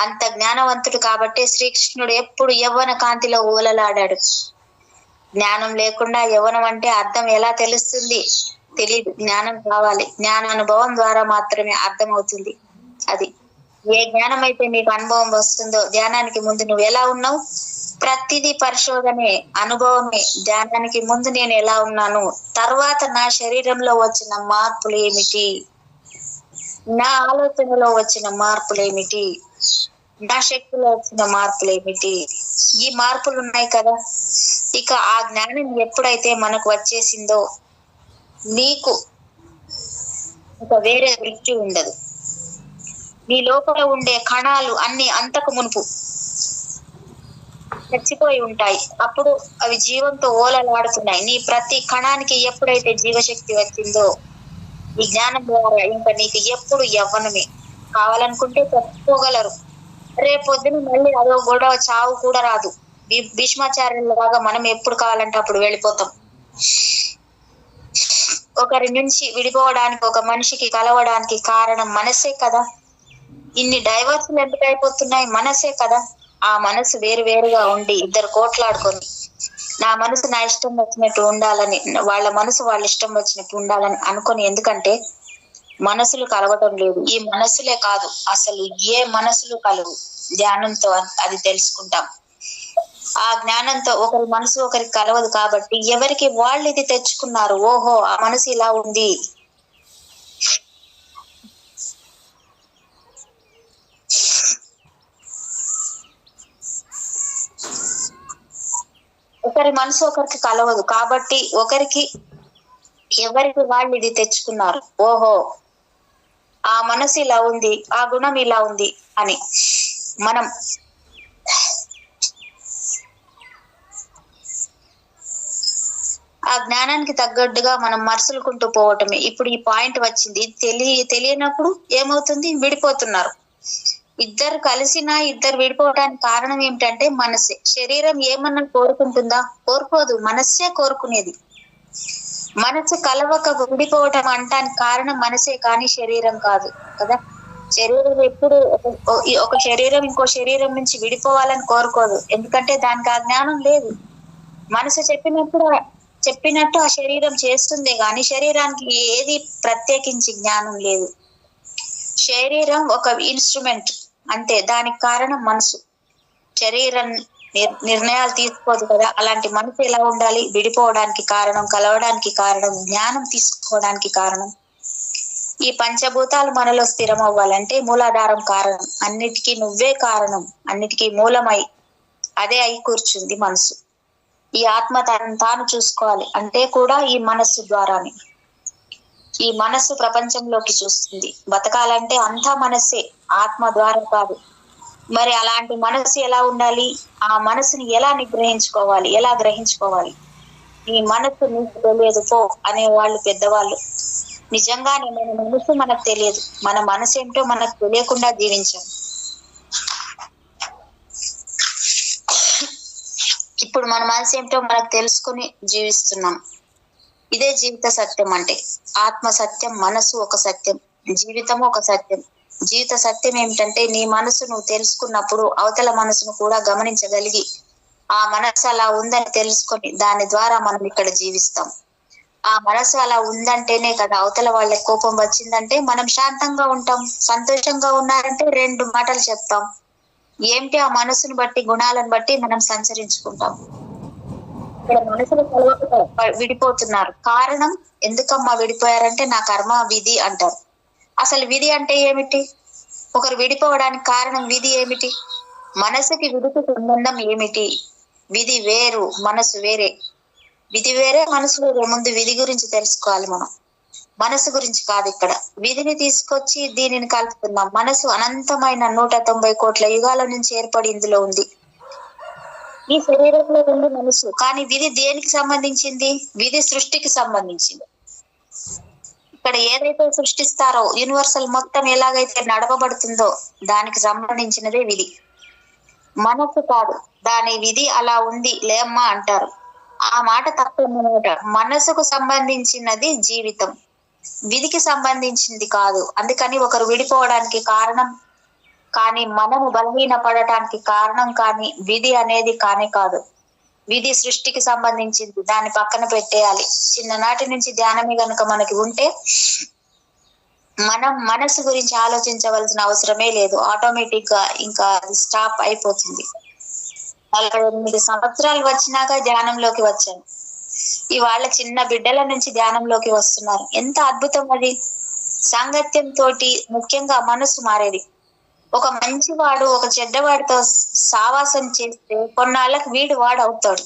అంత జ్ఞానవంతుడు కాబట్టే శ్రీకృష్ణుడు ఎప్పుడు యవ్వన కాంతిలో ఊలలాడాడు. జ్ఞానం లేకుండా యవ్వనం అంటే అర్థం ఎలా తెలుస్తుంది? తెలియదు. జ్ఞానం కావాలి. జ్ఞానానుభవం ద్వారా మాత్రమే అర్థమవుతుంది. అది ఏ జ్ఞానం అయితే నీకు అనుభవం వస్తుందో, ధ్యానానికి ముందు నువ్వు ఎలా ఉన్నావు? ప్రతిదీ పరిశోధనే, అనుభవమే. ధ్యానానికి ముందు నేను ఎలా ఉన్నాను, తర్వాత నా శరీరంలో వచ్చిన మార్పులు ఏమిటి, నా ఆలోచనలో వచ్చిన మార్పులు ఏమిటి, నా శక్తిలో వచ్చిన మార్పులు ఏమిటి, ఈ మార్పులు ఉన్నాయి కదా. ఇక ఆ జ్ఞానం ఎప్పుడైతే మనకు వచ్చేసిందో, నీకు ఇక వేరే దృష్టి ఉండదు. నీ లోపల ఉండే కణాలు అన్ని అంతకు మునుపు చచ్చిపోయి ఉంటాయి. అప్పుడు అవి జీవంతో ఓలలాడుతున్నాయి. నీ ప్రతి కణానికి ఎప్పుడైతే జీవశక్తి వచ్చిందో ఈ జ్ఞానం ద్వారా ఇంకా నీకు ఎప్పుడు యవ్వనమే. కావాలనుకుంటే చచ్చిపోగలరు. రేపొద్దున మళ్ళీ అదో గొడవ, చావు కూడా రాదు. భీష్మాచార్యులాగా మనం ఎప్పుడు కావాలంటే అప్పుడు వెళ్ళిపోతాం. ఒకరి నుంచి విడిపోవడానికి, ఒక మనిషికి కలవడానికి కారణం మనసే కదా. ఇన్ని డైవర్స్లు ఎందుకు అయిపోతున్నాయి? మనసే కదా. ఆ మనసు వేరు వేరుగా ఉండి ఇద్దరు కోట్లాడుకొని, నా మనసు నా ఇష్టం వచ్చినట్టు ఉండాలని, వాళ్ళ మనసు వాళ్ళ ఇష్టం వచ్చినట్టు ఉండాలని అనుకొని, ఎందుకంటే మనసులు కలవటం లేదు. ఈ మనసులే కాదు, అసలు ఏ మనసులు కలవు. ధ్యానంతో అది తెలుసుకుంటాం. ఆ జ్ఞానంతో ఒకరి మనసు ఒకరికి కలవదు కాబట్టి ఎవరికి వాళ్ళు ఇది తెచ్చుకున్నారు. ఓహో, ఆ మనసు ఇలా ఉంది. ఒకరి మనసు ఒకరికి కలవదు కాబట్టి ఒకరికి ఎవరికి వాళ్ళు ఇది తెచ్చుకున్నారు. ఓహో, ఆ మనసు ఇలా ఉంది, ఆ గుణం ఇలా ఉంది అని మనం ఆ జ్ఞానానికి తగ్గట్టుగా మనం మరుసులుకుంటూ పోవటమే. ఇప్పుడు ఈ పాయింట్ వచ్చింది. తెలియనప్పుడు ఏమవుతుంది? విడిపోతున్నారు. ఇద్దరు కలిసినా ఇద్దరు విడిపోవడానికి కారణం ఏమిటంటే మనసే. శరీరం ఏమన్నా కోరుకుంటుందా? కోరుకోదు. మనస్సే కోరుకునేది. మనసు కలవక విడిపోవటం అంటానికి కారణం మనసే కానీ శరీరం కాదు కదా. శరీరం ఎప్పుడు ఒక శరీరం ఇంకో శరీరం నుంచి విడిపోవాలని కోరుకోదు. ఎందుకంటే దానికి ఆ జ్ఞానం లేదు. మనసు చెప్పినట్టు ఆ శరీరం చేస్తుందే గాని శరీరానికి ఏది ప్రత్యేకించి జ్ఞానం లేదు. శరీరం ఒక ఇన్స్ట్రుమెంట్ అంతే. దానికి కారణం మనసు. శరీరం నిర్ణయాలు తీసుకోదు కదా. అలాంటి మనసు ఎలా ఉండాలి? విడిపోవడానికి కారణం, కలవడానికి కారణం, జ్ఞానం తీసుకోవడానికి కారణం. ఈ పంచభూతాలు మనలో స్థిరం అవ్వాలంటే మూలాధారం కారణం. అన్నిటికీ నువ్వే కారణం. అన్నిటికీ మూలమై అదే అయి కూర్చుంది మనసు. ఈ ఆత్మ తాను చూసుకోవాలి అంటే కూడా ఈ మనస్సు ద్వారానే. ఈ మనస్సు ప్రపంచంలోకి చూస్తుంది. బతకాలంటే అంతా మనస్సే, ఆత్మ ద్వారా కాదు. మరి అలాంటి మనస్సు ఎలా ఉండాలి? ఆ మనసుని ఎలా నిగ్రహించుకోవాలి? ఎలా గ్రహించుకోవాలి? ఈ మనస్సు నీకు తెలియదు పో అనేవాళ్ళు పెద్దవాళ్ళు. నిజంగానే మన మనసు మనకు తెలియదు. మన మనసు ఏంటో మనకు తెలియకుండా జీవించాం. ఇప్పుడు మన మనసు ఏంటో మనకు తెలుసుకుని జీవిస్తున్నాం. ఇదే జీవిత సత్యం అంటే. ఆత్మ సత్యం, మనసు ఒక సత్యం, జీవితము ఒక సత్యం. జీవిత సత్యం ఏమిటంటే నీ మనసు నువ్వు తెలుసుకున్నప్పుడు అవతల మనసును కూడా గమనించగలిగి ఆ మనసు అలా ఉందని తెలుసుకొని దాని ద్వారా మనం ఇక్కడ జీవిస్తాం. ఆ మనసు అలా ఉందంటేనే కదా అవతల వాళ్ళ కోపం వచ్చిందంటే మనం శాంతంగా ఉంటాం. సంతోషంగా ఉన్నారంటే 2 మాటలు చెప్తాం. ఏంటి? ఆ మనసును బట్టి, గుణాలను బట్టి మనం సంచరించుకుంటాం. ఇక్కడ మనసులు విడిపోతున్నారు. కారణం ఎందుకమ్మా విడిపోయారంటే నా కర్మ, విధి అంటారు. అసలు విధి అంటే ఏమిటి? ఒకరు విడిపోవడానికి కారణం విధి ఏమిటి? మనసుకి విధికి సంబంధం ఏమిటి? విధి వేరు, మనసు వేరే. విధి వేరే, మనసు వేరే. ముందు విధి గురించి తెలుసుకోవాలి మనం, మనసు గురించి కాదు. ఇక్కడ విధిని తీసుకొచ్చి దీనిని కలుపుతున్నాం. మనసు అనంతమైన 190 కోట్ల యుగాల నుంచి ఏర్పడి ఇందులో ఉంది. ఈ శరీరంలో ఉంది మనసు. కానీ విధి దేనికి సంబంధించింది? విధి సృష్టికి సంబంధించింది. ఇక్కడ ఏదైతే సృష్టిస్తారో యూనివర్సల్ మొత్తం ఎలాగైతే నడపబడుతుందో దానికి సంబంధించినదే విధి. మనసు కాదు. దాని విధి అలా ఉంది లేమ్మా అంటారు. ఆ మాట తప్పన్నమాట. మనసుకు సంబంధించినది జీవితం, విధికి సంబంధించింది కాదు. అందుకని ఒకరు విడిపోవడానికి కారణం కానీ మనము బలహీన పడటానికి కారణం కానీ విధి అనేది కానే కాదు. విధి సృష్టికి సంబంధించింది, దాన్ని పక్కన పెట్టేయాలి. చిన్ననాటి నుంచి ధ్యానమే గనుక మనకి ఉంటే మనం మనసు గురించి ఆలోచించవలసిన అవసరమే లేదు. ఆటోమేటిక్ గా ఇంకా స్టాప్ అయిపోతుంది. 48 సంవత్సరాలు వచ్చినాక ధ్యానంలోకి వచ్చాను. ఇవాళ చిన్న బిడ్డల నుంచి ధ్యానంలోకి వస్తున్నారు. ఎంత అద్భుతం అది! సాంగత్యం తోటి ముఖ్యంగా మనసు మారేది. ఒక మంచివాడు ఒక చెడ్డవాడితో సావాసం చేస్తే కొన్నాళ్ళకి వీడు వాడు అవుతాడు,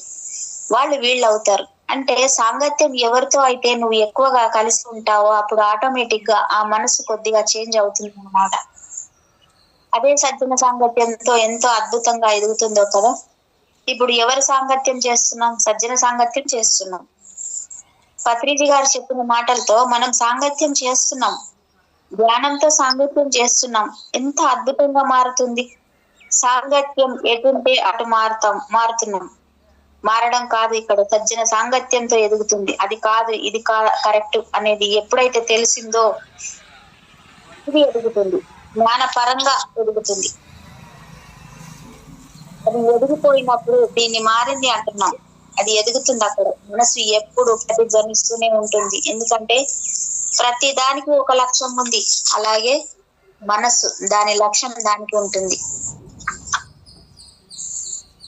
వాళ్ళు వీళ్ళు అవుతారు. అంటే సాంగత్యం ఎవరితో అయితే నువ్వు ఎక్కువగా కలిసి ఉంటావో అప్పుడు ఆటోమేటిక్ గా ఆ మనసు కొద్దిగా చేంజ్ అవుతుంది అన్నమాట. అదే సజ్జన సాంగత్యంతో ఎంతో అద్భుతంగా ఎదుగుతుందో కదా. ఇప్పుడు ఎవరు సాంగత్యం చేస్తున్నాం? సజ్జన సాంగత్యం చేస్తున్నాం. పత్రిజీ గారు చెప్పిన మాటలతో మనం సాంగత్యం చేస్తున్నాం, ధ్యానంతో సాంగత్యం చేస్తున్నాం. ఎంత అద్భుతంగా మారుతుంది సాంగత్యం. ఎటుంటే అటు మారుతున్నాం. మారడం కాదు, ఇక్కడ సజ్జన సాంగత్యంతో ఎదుగుతుంది. అది కాదు, ఇది కరెక్ట్ అనేది ఎప్పుడైతే తెలిసిందో ఇది ఎదుగుతుంది, జ్ఞానపరంగా ఎదుగుతుంది. అది ఎదిగిపోయినప్పుడు దీన్ని మారింది అంటున్నాం, అది ఎదుగుతుంది. అక్కడ మనసు ఎప్పుడు ప్రతిధ్వనిస్తూనే ఉంటుంది. ఎందుకంటే ప్రతి దానికి ఒక లక్ష్యం ఉంది. అలాగే మనసు దాని లక్ష్యం దానికి ఉంటుంది.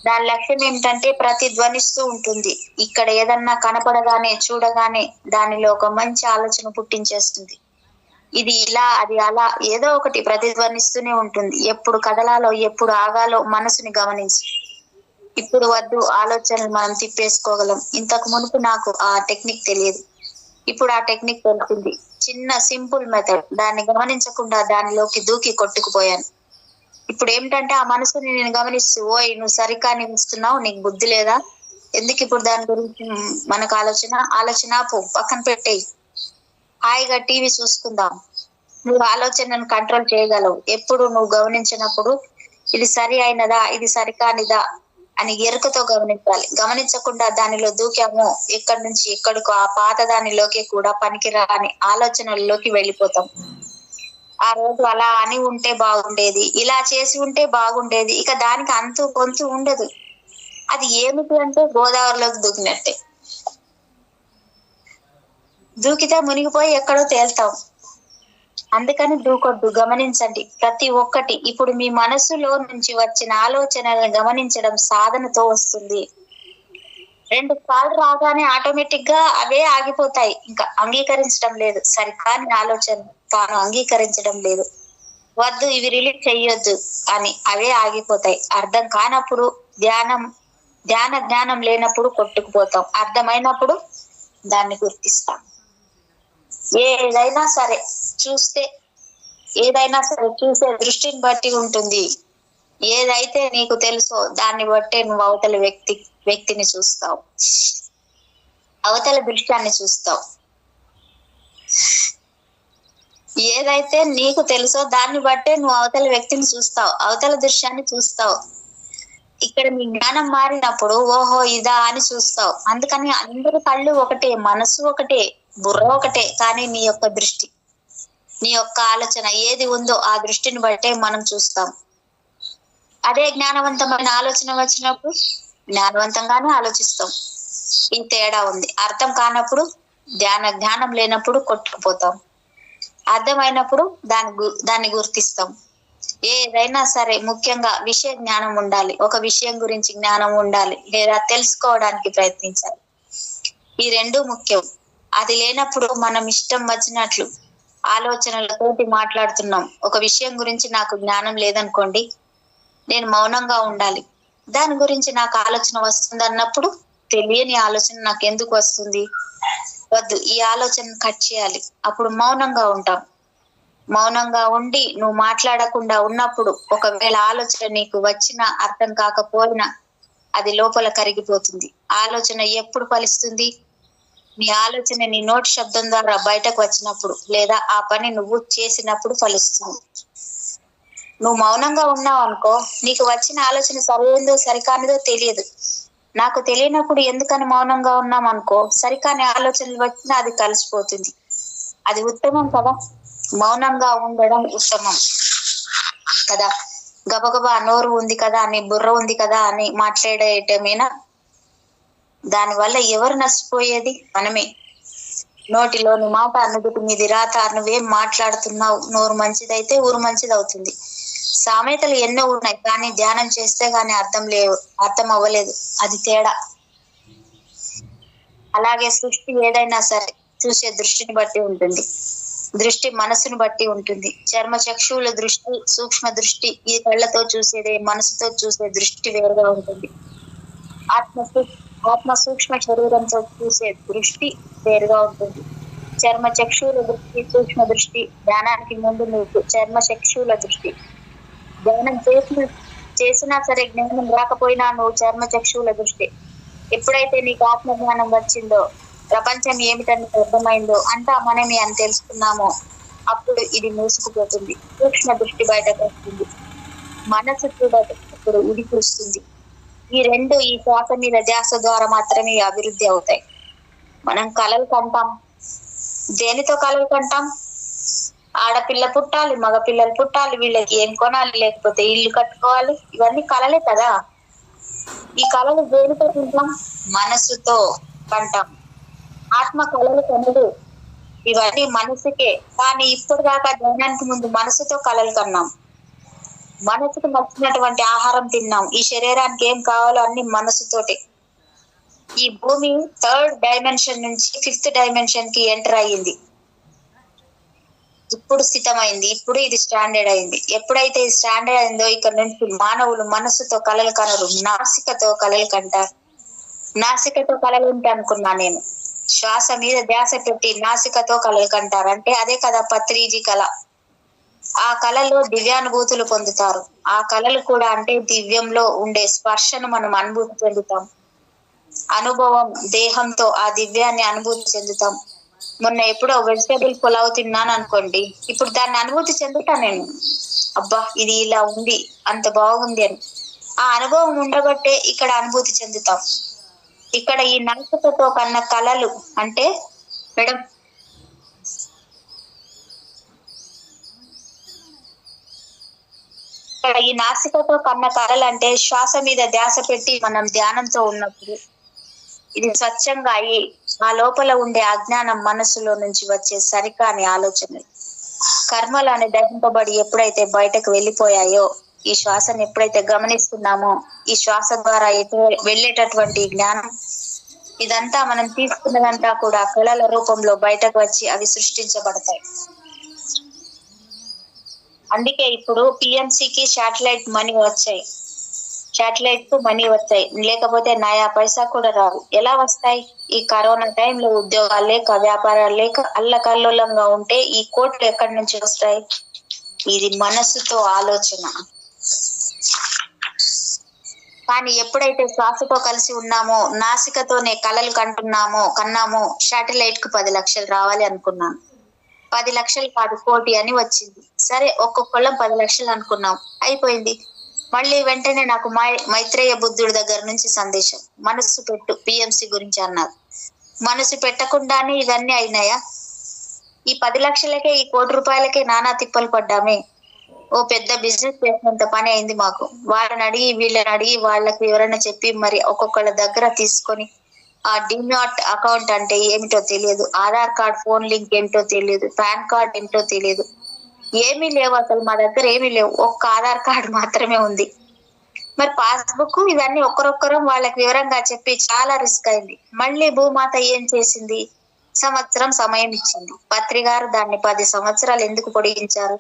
దాని లక్ష్యం ఏమిటంటే ప్రతిధ్వనిస్తూ ఉంటుంది. ఇక్కడ ఏదన్నా కనపడగానే చూడగానే దానిలో ఒక మంచి ఆలోచన పుట్టించేస్తుంది. ఇది ఇలా, అది అలా, ఏదో ఒకటి ప్రతిధ్వనిస్తూనే ఉంటుంది. ఎప్పుడు కదలాలో ఎప్పుడు ఆగాలో మనసుని గమనించి. ఇప్పుడు వద్దు ఆలోచనలు మనం తిప్పేసుకోగలం. ఇంతకు మునుపు నాకు ఆ టెక్నిక్ తెలియదు, ఇప్పుడు ఆ టెక్నిక్ తెలిసింది. చిన్న సింపుల్ మెథడ్, దాన్ని గమనించకుండా దానిలోకి దూకి కొట్టుకుపోయాను. ఇప్పుడు ఏమిటంటే ఆ మనసుని నేను గమనిస్తూ, ఓయ్ నువ్వు సరికాని ఇస్తున్నావు, నీకు బుద్ధి లేదా, ఎందుకు ఇప్పుడు దాని గురించి మనకు ఆలోచన పక్కన పెట్టేయి, హాయిగా టీవీ చూసుకుందాం. నువ్వు ఆలోచనను కంట్రోల్ చేయగలవు ఎప్పుడు నువ్వు గమనించినప్పుడు. ఇది సరి అయినదా, ఇది సరికానిదా అని ఎరుకతో గమనించాలి. గమనించకుండా దానిలో దూకాము, ఎక్కడి నుంచి ఎక్కడికో ఆ పాత దానిలోకి కూడా పనికిరాని ఆలోచనల్లోకి వెళ్ళిపోతాం. ఆ రోజు అలా అని ఉంటే బాగుండేది, ఇలా చేసి ఉంటే బాగుండేది, ఇక దానికి అంతు కొంతు ఉండదు. అది ఏమిటి అంటే గోదావరిలోకి దూకినట్టే. దూకితే మునిగిపోయి ఎక్కడో తేల్తాం. అందుకని దూకొద్దు, గమనించండి ప్రతి ఒక్కటి. ఇప్పుడు మీ మనసులో నుంచి వచ్చిన ఆలోచనలను గమనించడం సాధనతో వస్తుంది. 2 సార్లు రాగానే ఆటోమేటిక్ గా అవే ఆగిపోతాయి. ఇంకా అంగీకరించడం లేదు, సరికాని ఆలోచన తాను అంగీకరించడం లేదు, వద్దు ఇవి రిలీజ్ చెయ్యొద్దు అని అవే ఆగిపోతాయి. అర్థం కానప్పుడు జ్ఞానం లేనప్పుడు కొట్టుకుపోతాం. అర్థమైనప్పుడు దాన్ని గుర్తిస్తాం. ఏదైనా సరే చూసే దృష్టిని బట్టి ఉంటుంది. ఏదైతే నీకు తెలుసో దాన్ని బట్టే నువ్వు అవతల వ్యక్తిని చూస్తావు, అవతల దృశ్యాన్ని చూస్తావు. ఏదైతే నీకు తెలుసో దాన్ని బట్టే నువ్వు అవతల వ్యక్తిని చూస్తావు, అవతల దృశ్యాన్ని చూస్తావు. ఇక్కడ నీ జ్ఞానం మారినప్పుడు ఓహో ఇదా అని చూస్తావు. అందుకని అందరి కళ్ళు ఒకటే, మనసు ఒకటే, బుర్ర ఒకటే, కానీ నీ యొక్క దృష్టి, నీ యొక్క ఆలోచన ఏది ఉందో ఆ దృష్టిని బట్టే మనం చూస్తాం. అదే జ్ఞానవంతమైన ఆలోచన వచ్చినప్పుడు జ్ఞానవంతంగానే ఆలోచిస్తాం. ఈ తేడా ఉంది. అర్థం కానప్పుడు జ్ఞానం లేనప్పుడు కొట్టుకుపోతాం. అర్థమైనప్పుడు దాన్ని గుర్తిస్తాం. ఏదైనా సరే ముఖ్యంగా విషయ జ్ఞానం ఉండాలి, ఒక విషయం గురించి జ్ఞానం ఉండాలి, లేదా తెలుసుకోవడానికి ప్రయత్నించాలి. ఈ 2 ముఖ్యం. అది లేనప్పుడు మనం ఇష్టం వచ్చినట్లు ఆలోచనలతోటి మాట్లాడుతున్నాం. ఒక విషయం గురించి నాకు జ్ఞానం లేదనుకోండి, నేను మౌనంగా ఉండాలి. దాని గురించి నాకు ఆలోచన వస్తుంది అన్నప్పుడు తెలియని ఆలోచన నాకు ఎందుకు వస్తుంది, వద్దు ఈ ఆలోచన కట్ చేయాలి. అప్పుడు మౌనంగా ఉంటాం. మౌనంగా ఉండి నువ్వు మాట్లాడకుండా ఉన్నప్పుడు ఒకవేళ ఆలోచన నీకు వచ్చినా అర్థం కాకపోయినా అది లోపల కరిగిపోతుంది. ఆలోచన ఎప్పుడు ఫలిస్తుంది? నీ ఆలోచన నీ నోటి శబ్దం ద్వారా బయటకు వచ్చినప్పుడు, లేదా ఆ పని నువ్వు చేసినప్పుడు ఫలిస్తుంది. నువ్వు మౌనంగా ఉన్నావు అనుకో, నీకు వచ్చిన ఆలోచన సరైందో సరికానిదో తెలియదు. నాకు తెలియనప్పుడు ఎందుకని మౌనంగా ఉన్నాం అనుకో, సరికాని ఆలోచనలు వచ్చినా అది కలిసిపోతుంది. అది ఉత్తమం కదా, మౌనంగా ఉండడం ఉత్తమం కదా. గబగబా నోరు ఉంది కదా అని, బుర్ర ఉంది కదా అని మాట్లాడేయటమేనా? దానివల్ల ఎవరు నష్టపోయేది? మనమే. నోటిలోని మాట అనుదుటి మీది రాత. నువ్వేం మాట్లాడుతున్నావు? నోరు మంచిదైతే ఊరు మంచిది అవుతుంది. సామెతలు ఎన్నో ఉన్నాయి, కానీ ధ్యానం చేస్తే గానీ అర్థం అవ్వలేదు. అది తేడా. అలాగే సృష్టి ఏదైనా సరే చూసే దృష్టిని బట్టి ఉంటుంది. దృష్టి మనసును బట్టి ఉంటుంది. చర్మ చక్షువుల దృష్టి, సూక్ష్మ దృష్టి. ఈ కళ్ళతో చూసేదే మనసుతో చూసే దృష్టి వేరుగా ఉంటుంది. ఆత్మ సూక్ష్మ శరీరంతో చూసే దృష్టి వేరుగా ఉంటుంది. చర్మ చక్షువుల దృష్టి, సూక్ష్మ దృష్టి. ధ్యానానికి ముందు నీకు చర్మ చక్షువుల దృష్టి, ధ్యానం చేసినా సరే జ్ఞానం రాకపోయినా నువ్వు చర్మ చక్షువుల దృష్టి. ఎప్పుడైతే నీకు ఆత్మజ్ఞానం వచ్చిందో, ప్రపంచం ఏమిటని అర్థమైందో, అంతా మనమే అని తెలుసుకున్నామో, అప్పుడు ఇది మూసుకుపోతుంది. సూక్ష్మ దృష్టి బయటకు వస్తుంది. మనసు కూడా ఇప్పుడు ఉడికి వస్తుంది. ఈ రెండు ఈ శ్వాస మీద ధ్యాస ద్వారా మాత్రమే అభివృద్ధి అవుతాయి. మనం కలలు కంటాం. దేనితో కలలు కంటాం? ఆడపిల్ల పుట్టాలి, మగ పిల్లలు పుట్టాలి, వీళ్ళకి ఏం కొనాలి, లేకపోతే ఇల్లు కట్టుకోవాలి, ఇవన్నీ కలలే కదా. ఈ కళలు దేనితో కంటాం? మనసుతో కంటాం. ఆత్మ కళలు కనదు. ఇవన్నీ మనసుకే. కానీ ఇప్పుడు దాకా జ్ఞానానికి ముందు మనసుతో కళలు కన్నాం. మనసుకు నచ్చినటువంటి ఆహారం తిన్నాం. ఈ శరీరానికి ఏం కావాలో అన్ని మనసుతోటి. ఈ భూమి 3rd డైమెన్షన్ నుంచి 5th డైమెన్షన్ కి ఎంటర్ అయ్యింది. ఇప్పుడు స్థితమైంది. ఇప్పుడు ఇది స్టాండర్డ్ అయింది. ఎప్పుడైతే ఇది స్టాండర్డ్ అయిందో ఇక్కడ నుంచి మానవులు మనసుతో కలలు కనరు, నాసికతో కలలు కంటారు. నాసికతో కలలు ఉంటే అనుకున్నా నేను, శ్వాస మీద ధ్యాస పెట్టి నాసికతో కలలు కంటారు అంటే అదే కదా పత్రిజీ కళ. ఆ కళలో దివ్యానుభూతులు పొందుతారు. ఆ కళలు కూడా అంటే దివ్యంలో ఉండే స్పర్శను మనం అనుభూతి చెందుతాం. అనుభవం దేహంతో ఆ దివ్యాన్ని అనుభూతి చెందుతాం. మొన్న ఎప్పుడో వెజిటేబుల్ పులావ్ తిన్నాను అనుకోండి, ఇప్పుడు దాన్ని అనుభూతి చెందుతా నేను. అబ్బా ఇది ఇలా ఉంది, అంత బాగుంది అని. ఆ అనుభవం ఉండబట్టే ఇక్కడ అనుభూతి చెందుతాం. ఇక్కడ ఈ నాసికతో కన్న కళలు అంటే మేడం ఇక్కడ ఈ నాసికతో కన్న కళలు అంటే శ్వాస మీద ధ్యాస పెట్టి మనం ధ్యానంతో ఉన్నప్పుడు ఇది స్వచ్ఛంగా అయ్యి ఆ లోపల ఉండే అజ్ఞానం మనస్సులో నుంచి వచ్చే సరికాని ఆలోచనలు, కర్మలు అనే దహింపబడి ఎప్పుడైతే బయటకు వెళ్ళిపోయాయో, ఈ శ్వాసను ఎప్పుడైతే గమనిస్తున్నామో, ఈ శ్వాస ద్వారా వెళ్ళేటటువంటి జ్ఞానం, ఇదంతా మనం తీసుకున్నదంతా కూడా కళల రూపంలో బయటకు వచ్చి అవి సృష్టించబడతాయి. అందుకే ఇప్పుడు పిఎంసికి శాటిలైట్ మనీ వచ్చాయి. శాటిలైట్ కు మనీ వచ్చాయి, లేకపోతే నయా పైసా కూడా రావు. ఎలా వస్తాయి? ఈ కరోనా టైంలో ఉద్యోగాలు లేక, వ్యాపారాలు లేక అల్లకల్లోలంగా ఉంటే ఈ కోట్లు ఎక్కడి నుంచి వస్తాయి? ఇది మనస్సుతో ఆలోచన. కానీ ఎప్పుడైతే శ్వాసతో కలిసి ఉన్నామో, నాసికతోనే కలలు కన్నామో, శాటిలైట్ కు 10 లక్షలు రావాలి అనుకున్నాను. 10 లక్షలు కాదు, 1 కోటి అని వచ్చింది. సరే ఒక్కొక్కళ్ళం 10 లక్షలు అనుకున్నాం, అయిపోయింది. మళ్ళీ వెంటనే నాకు మైత్రేయ బుద్ధుడి దగ్గర నుంచి సందేశం, మనసు పెట్టు పిఎంసి గురించి అన్నారు. మనసు పెట్టకుండానే ఇవన్నీ అయినాయా? ఈ 10 లక్షలకే, ఈ 1 కోటి రూపాయలకే నానా తిప్పలు పడ్డామే. ఓ పెద్ద బిజినెస్ చేసినంత పని అయింది మాకు. వాళ్ళని అడిగి వీళ్ళని అడిగి వాళ్ళకి వివరణ చెప్పి మరి ఒక్కొక్కళ్ళ దగ్గర తీసుకొని, ఆ డిమాట్ అకౌంట్ అంటే ఏమిటో తెలియదు, ఆధార్ కార్డ్ ఫోన్ లింక్ ఏంటో తెలియదు, పాన్ కార్డ్ ఏంటో తెలియదు, ఏమీ లేవు అసలు. మా దగ్గర ఏమీ లేవు, ఒక్క ఆధార్ కార్డు మాత్రమే ఉంది. మరి పాస్బుక్ ఇవన్నీ ఒక్కరొక్కరం వాళ్ళకి వివరంగా చెప్పి చాలా రిస్క్ అయింది. మళ్ళీ భూమాత ఏం చేసింది? సంవత్సరం సమయం ఇచ్చింది. పత్రి గారు దాన్ని 10 సంవత్సరాలు ఎందుకు పొడిగించారు?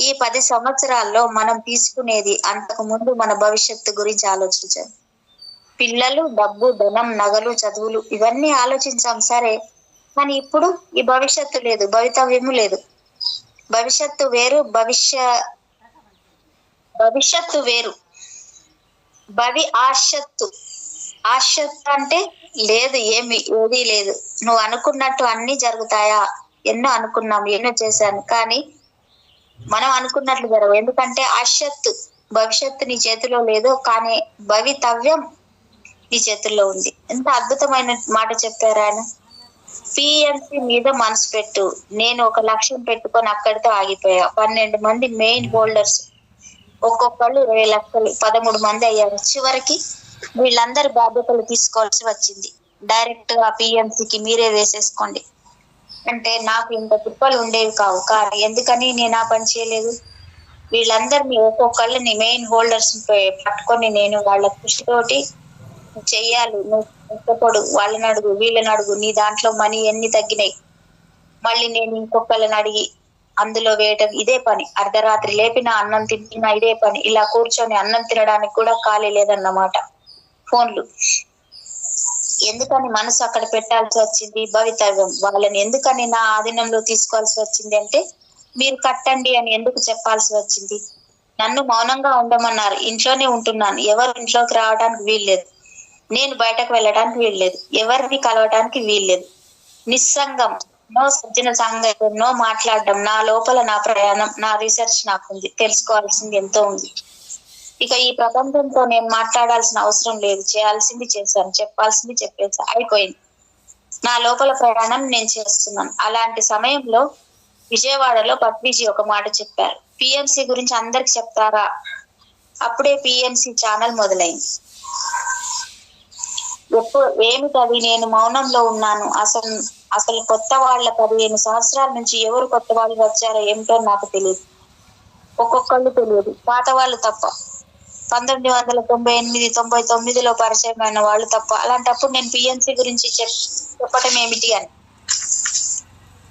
ఈ 10 సంవత్సరాల్లో మనం తీసుకునేది అంతకు ముందు మన భవిష్యత్తు గురించి ఆలోచించాం. పిల్లలు, డబ్బు, ధనం, నగలు, చదువులు ఇవన్నీ ఆలోచించాం సరే, కానీ ఇప్పుడు ఈ భవిష్యత్తు లేదు, భవితవ్యము లేదు. భవిష్యత్తు వేరు, భవిష్యత్తు వేరు. ఆశత్తు అంటే లేదు, ఏది లేదు. నువ్వు అనుకున్నట్టు అన్ని జరుగుతాయా? ఎన్నో అనుకున్నాం, ఎన్నో చేశాను, కానీ మనం అనుకున్నట్లు జరగవు. ఎందుకంటే ఆశత్తు, భవిష్యత్తు నీ చేతిలో లేదు, కానీ భవితవ్యం నీ చేతుల్లో ఉంది. ఎంత అద్భుతమైన మాట చెప్పారు ఆయన. పిఎంసి మీద మనసు పెట్టు. నేను ఒక లక్ష్యం పెట్టుకొని అక్కడితో ఆగిపోయా. 12 మంది మెయిన్ హోల్డర్స్, ఒక్కొక్కళ్ళు 20 లక్షలు, 13 మంది అయ్యారు. చివరికి వీళ్ళందరి బాధ్యతలు తీసుకోవాల్సి వచ్చింది. డైరెక్ట్ గా పిఎంసికి మీరే వేసేసుకోండి అంటే నాకు ఇంత తిప్పలు ఉండేవి కావు. కానీ ఎందుకని నేను ఆ పని చేయలేదు? వీళ్ళందరినీ ఒక్కొక్కళ్ళని మెయిన్ హోల్డర్స్ పట్టుకొని నేను వాళ్ళ కృషితోటి చెయ్యాలి. నువ్వు కష్టపడు, వాళ్ళని అడుగు, వీళ్ళని అడుగు, నీ దాంట్లో మనీ ఎన్ని తగ్గినాయి, మళ్ళీ నేను ఇంకొకళ్ళని అడిగి అందులో వేయటం ఇదే పని. అర్ధరాత్రి లేపినా అన్నం తింటున్నా ఇదే పని. ఇలా కూర్చొని అన్నం తినడానికి కూడా ఖాళీ లేదన్నమాట. ఫోన్లు ఎందుకని మనసు అక్కడ పెట్టాల్సి వచ్చింది? భవితవ్యం. వాళ్ళని ఎందుకని నా ఆధీనంలో తీసుకోవాల్సి వచ్చింది అంటే మీరు కట్టండి అని ఎందుకు చెప్పాల్సి వచ్చింది? నన్ను మౌనంగా ఉండమన్నారు. ఇంట్లోనే ఉంటున్నాను. ఎవరు ఇంట్లోకి రావడానికి వీల్లేదు. నేను బయటకు వెళ్ళడానికి వీల్లేదు. ఎవరిని కలవటానికి వీల్లేదు. నిస్సంగం, నో సజ్జన సంగం, నో మాట్లాడడం. నా లోపల నా ప్రయాణం, నా రీసెర్చ్ నాకుంది. తెలుసుకోవాల్సింది ఎంతో ఉంది. ఇక ఈ ప్రపంచంతో నేను మాట్లాడాల్సిన అవసరం లేదు. చేయాల్సింది చేశాను, చెప్పాల్సింది చెప్పేసా, అయిపోయింది. నా లోపల ప్రయాణం నేను చేస్తున్నాను. అలాంటి సమయంలో విజయవాడలో పద్మజీ ఒక మాట చెప్పారు. పిఎంసి గురించి అందరికి చెప్తారా? అప్పుడే పిఎంసి ఛానల్ మొదలైంది. ఏమిటది? నేను మౌనంలో ఉన్నాను. అసలు కొత్త వాళ్ళ 15 సంవత్సరాల నుంచి ఎవరు కొత్త వాళ్ళు వచ్చారో ఏమిటో నాకు తెలియదు. ఒక్కొక్కళ్ళు తెలియదు, పాత వాళ్ళు తప్ప. 1998, 99లో పరిచయమైన వాళ్ళు తప్ప. అలాంటప్పుడు నేను పిఎంసి గురించి చెప్పటం ఏమిటి అని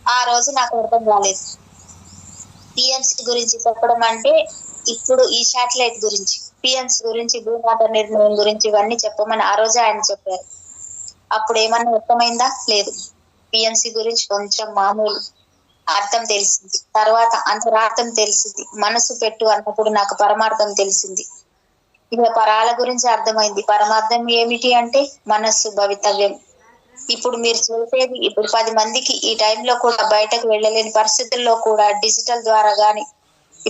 ఆ రోజు నాకు అర్థం కాలేదు. పిఎంసి గురించి చెప్పడం అంటే ఇప్పుడు ఈ శాటిలైట్ గురించి, పిఎంసి గురించి, భూమాత నిర్ణయం గురించి ఇవన్నీ చెప్పమని ఆ రోజే ఆయన చెప్పారు. అప్పుడు ఏమన్నా అర్థమైందా? లేదు. పిఎంసి గురించి కొంచెం మామూలు అర్థం తెలిసింది. తర్వాత అంతరార్థం తెలిసింది. మనసు పెట్టు అన్నప్పుడు నాకు పరమార్థం తెలిసింది. ఇక పరాల గురించి అర్థమైంది. పరమార్థం ఏమిటి అంటే మనస్సు, భవితవ్యం. ఇప్పుడు మీరు చూసేది, ఇప్పుడు 10 మందికి ఈ టైంలో కూడా బయటకు వెళ్ళలేని పరిస్థితుల్లో కూడా డిజిటల్ ద్వారా గాని,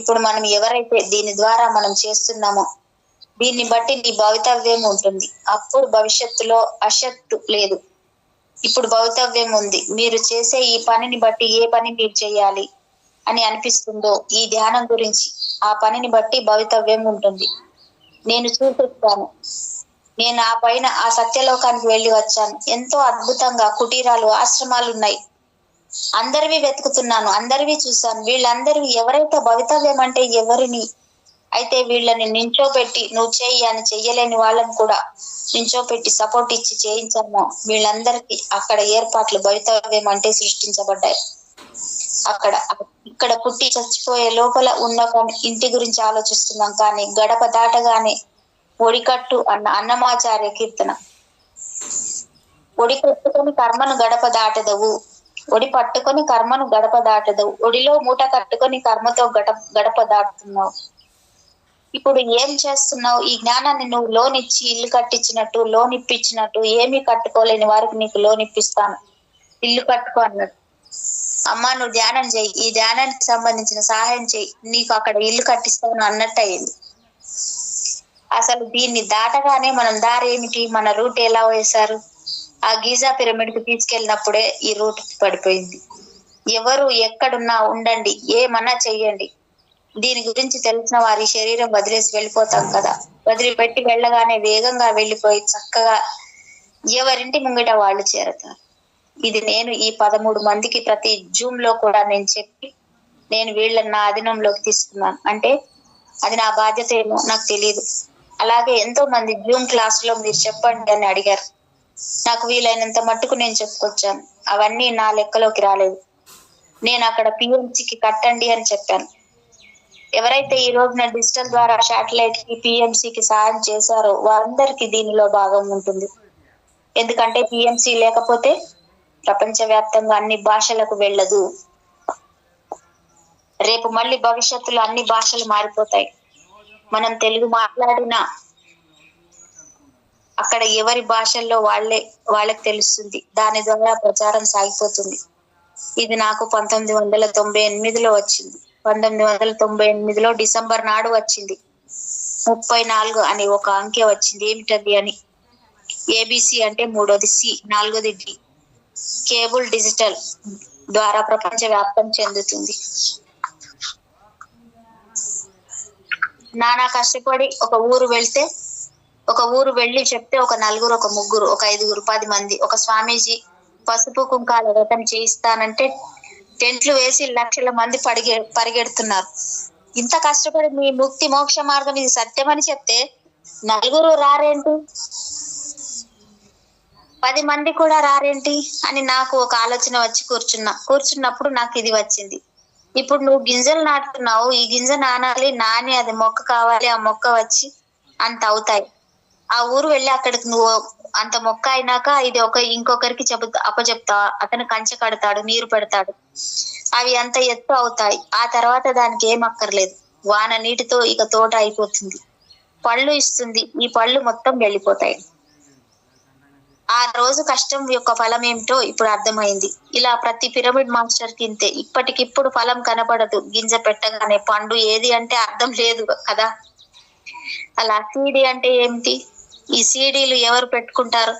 ఇప్పుడు మనం ఎవరైతే దీని ద్వారా మనం చేస్తున్నామో దీన్ని బట్టి నీ భవితవ్యం ఉంటుంది. అప్పుడు భవిష్యత్తులో అసత్తు లేదు. ఇప్పుడు భవితవ్యం ఉంది. మీరు చేసే ఈ పనిని బట్టి ఏ పని మీరు చేయాలి అని అనిపిస్తుందో ఈ ధ్యానం గురించి, ఆ పనిని బట్టి భవితవ్యం ఉంటుంది. నేను చూపిస్తాను. నేను ఆ పైన ఆ సత్యలోకానికి వెళ్ళి వచ్చాను. ఎంతో అద్భుతంగా కుటీరాలు, ఆశ్రమాలు ఉన్నాయి. అందరివి వెతుకుతున్నాను, అందరివి చూశాను. వీళ్ళందరివి ఎవరైతే భవితవ్యం అంటే ఎవరిని అయితే వీళ్ళని నించోపెట్టి నువ్వు చెయ్యి అని చెయ్యలేని వాళ్ళని కూడా నించోపెట్టి సపోర్ట్ ఇచ్చి చేయించామో వీళ్ళందరికీ అక్కడ ఏర్పాట్లు భవితవ్యం అంటే సృష్టించబడ్డాయి. ఇక్కడ పుట్టి చచ్చిపోయే లోపల ఉన్న ఇంటి గురించి ఆలోచిస్తున్నాం. కానీ గడప దాటగానే ఒడికట్టు అన్న అన్నమాచార్య కీర్తన, ఒడి కట్టుకొని కర్మను గడప దాటదవు, ఒడి పట్టుకొని కర్మను గడప దాటదవు, ఒడిలో మూట కట్టుకొని కర్మతో గడప దాటుతున్నావు. ఇప్పుడు ఏం చేస్తున్నావు? ఈ జ్ఞానాన్ని నువ్వు లోన్ ఇచ్చి ఇల్లు కట్టించినట్టు, లోన్ ఇప్పించినట్టు, ఏమీ కట్టుకోలేని వారికి నీకు లోన్ ఇప్పిస్తాను, ఇల్లు కట్టుకో అన్నట్టు. అమ్మా నువ్వు ధ్యానం చెయ్యి, ఈ ధ్యానానికి సంబంధించిన సహాయం చెయ్యి, నీకు అక్కడ ఇల్లు కట్టిస్తాను అన్నట్టు అయింది. అసలు దీన్ని దాటగానే మనం దారి ఏమిటి, మన రూట్ ఎలా వేశారు? ఆ గీజా పిరమిడ్ కి తీసుకెళ్ళినప్పుడే ఈ రూట్ పడిపోయింది. ఎవరు ఎక్కడున్నా ఉండండి, ఏమన్నా చెయ్యండి. దీని గురించి తెలిసిన వారి శరీరం వదిలేసి వెళ్ళిపోతాం కదా, వదిలిపెట్టి వెళ్ళగానే వేగంగా వెళ్ళిపోయి చక్కగా ఎవరింటి ముంగిట వాళ్ళు చేరతారు. ఇది నేను ఈ 13 మందికి ప్రతి జూమ్ లో కూడా నేను చెప్పి నేను వీళ్ళని నా అధీనంలోకి తీసుకున్నాను. అంటే అది నా బాధ్యత ఏమో నాకు తెలియదు. అలాగే ఎంతో మంది జూమ్ క్లాస్ లో మీరు చెప్పండి అని అడిగారు. నాకు వీలైనంత మట్టుకు నేను చెప్పుకొచ్చాను. అవన్నీ నా లెక్కలోకి రాలేదు. నేను అక్కడ పిఎంసికి కట్టండి అని చెప్పాను. ఎవరైతే ఈ రోజున డిజిటల్ ద్వారా శాటిలైట్ కి, పిఎంసికి సాయం చేశారో వారందరికీ దీనిలో భాగం ఉంటుంది. ఎందుకంటే పిఎంసి లేకపోతే ప్రపంచవ్యాప్తంగా అన్ని భాషలకు వెళ్ళదు. రేపు మళ్ళీ భవిష్యత్తులో అన్ని భాషలు మారిపోతాయి. మనం తెలుగు మాట్లాడినా అక్కడ ఎవరి భాషల్లో వాళ్ళకి తెలుస్తుంది. దాని ద్వారా ప్రచారం సాగిపోతుంది. ఇది నాకు 1998లో వచ్చింది. 1998లో డిసెంబర్ నాడు వచ్చింది. 34 అని ఒక అంకె వచ్చింది. ఏమిటది అని, ఏబిసి అంటే 3వది సి, 4వది డి. కేబుల్ డిజిటల్ ద్వారా ప్రపంచ వ్యాప్తం చెందుతుంది. నానా కష్టపడి ఒక ఊరు వెళ్ళి చెప్తే ఒక 4, ఒక 3, ఒక 5, 10 మంది, ఒక స్వామీజీ పసుపు కుంకాల వ్రతం చేయిస్తానంటే టెంట్లు వేసి లక్షల మంది పరిగెడుతున్నారు. ఇంత కష్టపడి మీ ముక్తి మోక్ష మార్గం ఇది సత్యమని చెప్తే 4 రారేంటి, 10 మంది కూడా రారేంటి అని నాకు ఒక ఆలోచన వచ్చి కూర్చున్నప్పుడు నాకు ఇది వచ్చింది. ఇప్పుడు నువ్వు గింజలు నాటుతున్నావు, ఈ గింజ నాని అది మొక్క కావాలి, ఆ మొక్క వచ్చి అంత అవుతాయి. ఆ ఊరు వెళ్ళి అక్కడికి నువ్వు అంత మొక్క అయినాక ఇది ఇంకొకరికి అప్పచెప్తా, అతను కంచె కడతాడు, నీరు పెడతాడు, అవి అంత ఎత్తు అవుతాయి. ఆ తర్వాత దానికి ఏం అక్కర్లేదు. వాన నీటితో ఇక తోట అయిపోతుంది. పళ్ళు ఇస్తుంది, ఈ పళ్ళు మొత్తం వెళ్ళిపోతాయి. ఆ రోజు కష్టం యొక్క ఫలం ఏమిటో ఇప్పుడు అర్థమైంది. ఇలా ప్రతి పిరమిడ్ మాస్టర్ కి ఇంతే. ఇప్పటికిప్పుడు ఫలం కనపడదు. గింజ పెట్టగానే పండు ఏది అంటే అర్థం లేదు కదా. అలా సీడీ అంటే ఏమిటి? ఈ సీడీలు ఎవరు పెట్టుకుంటారు,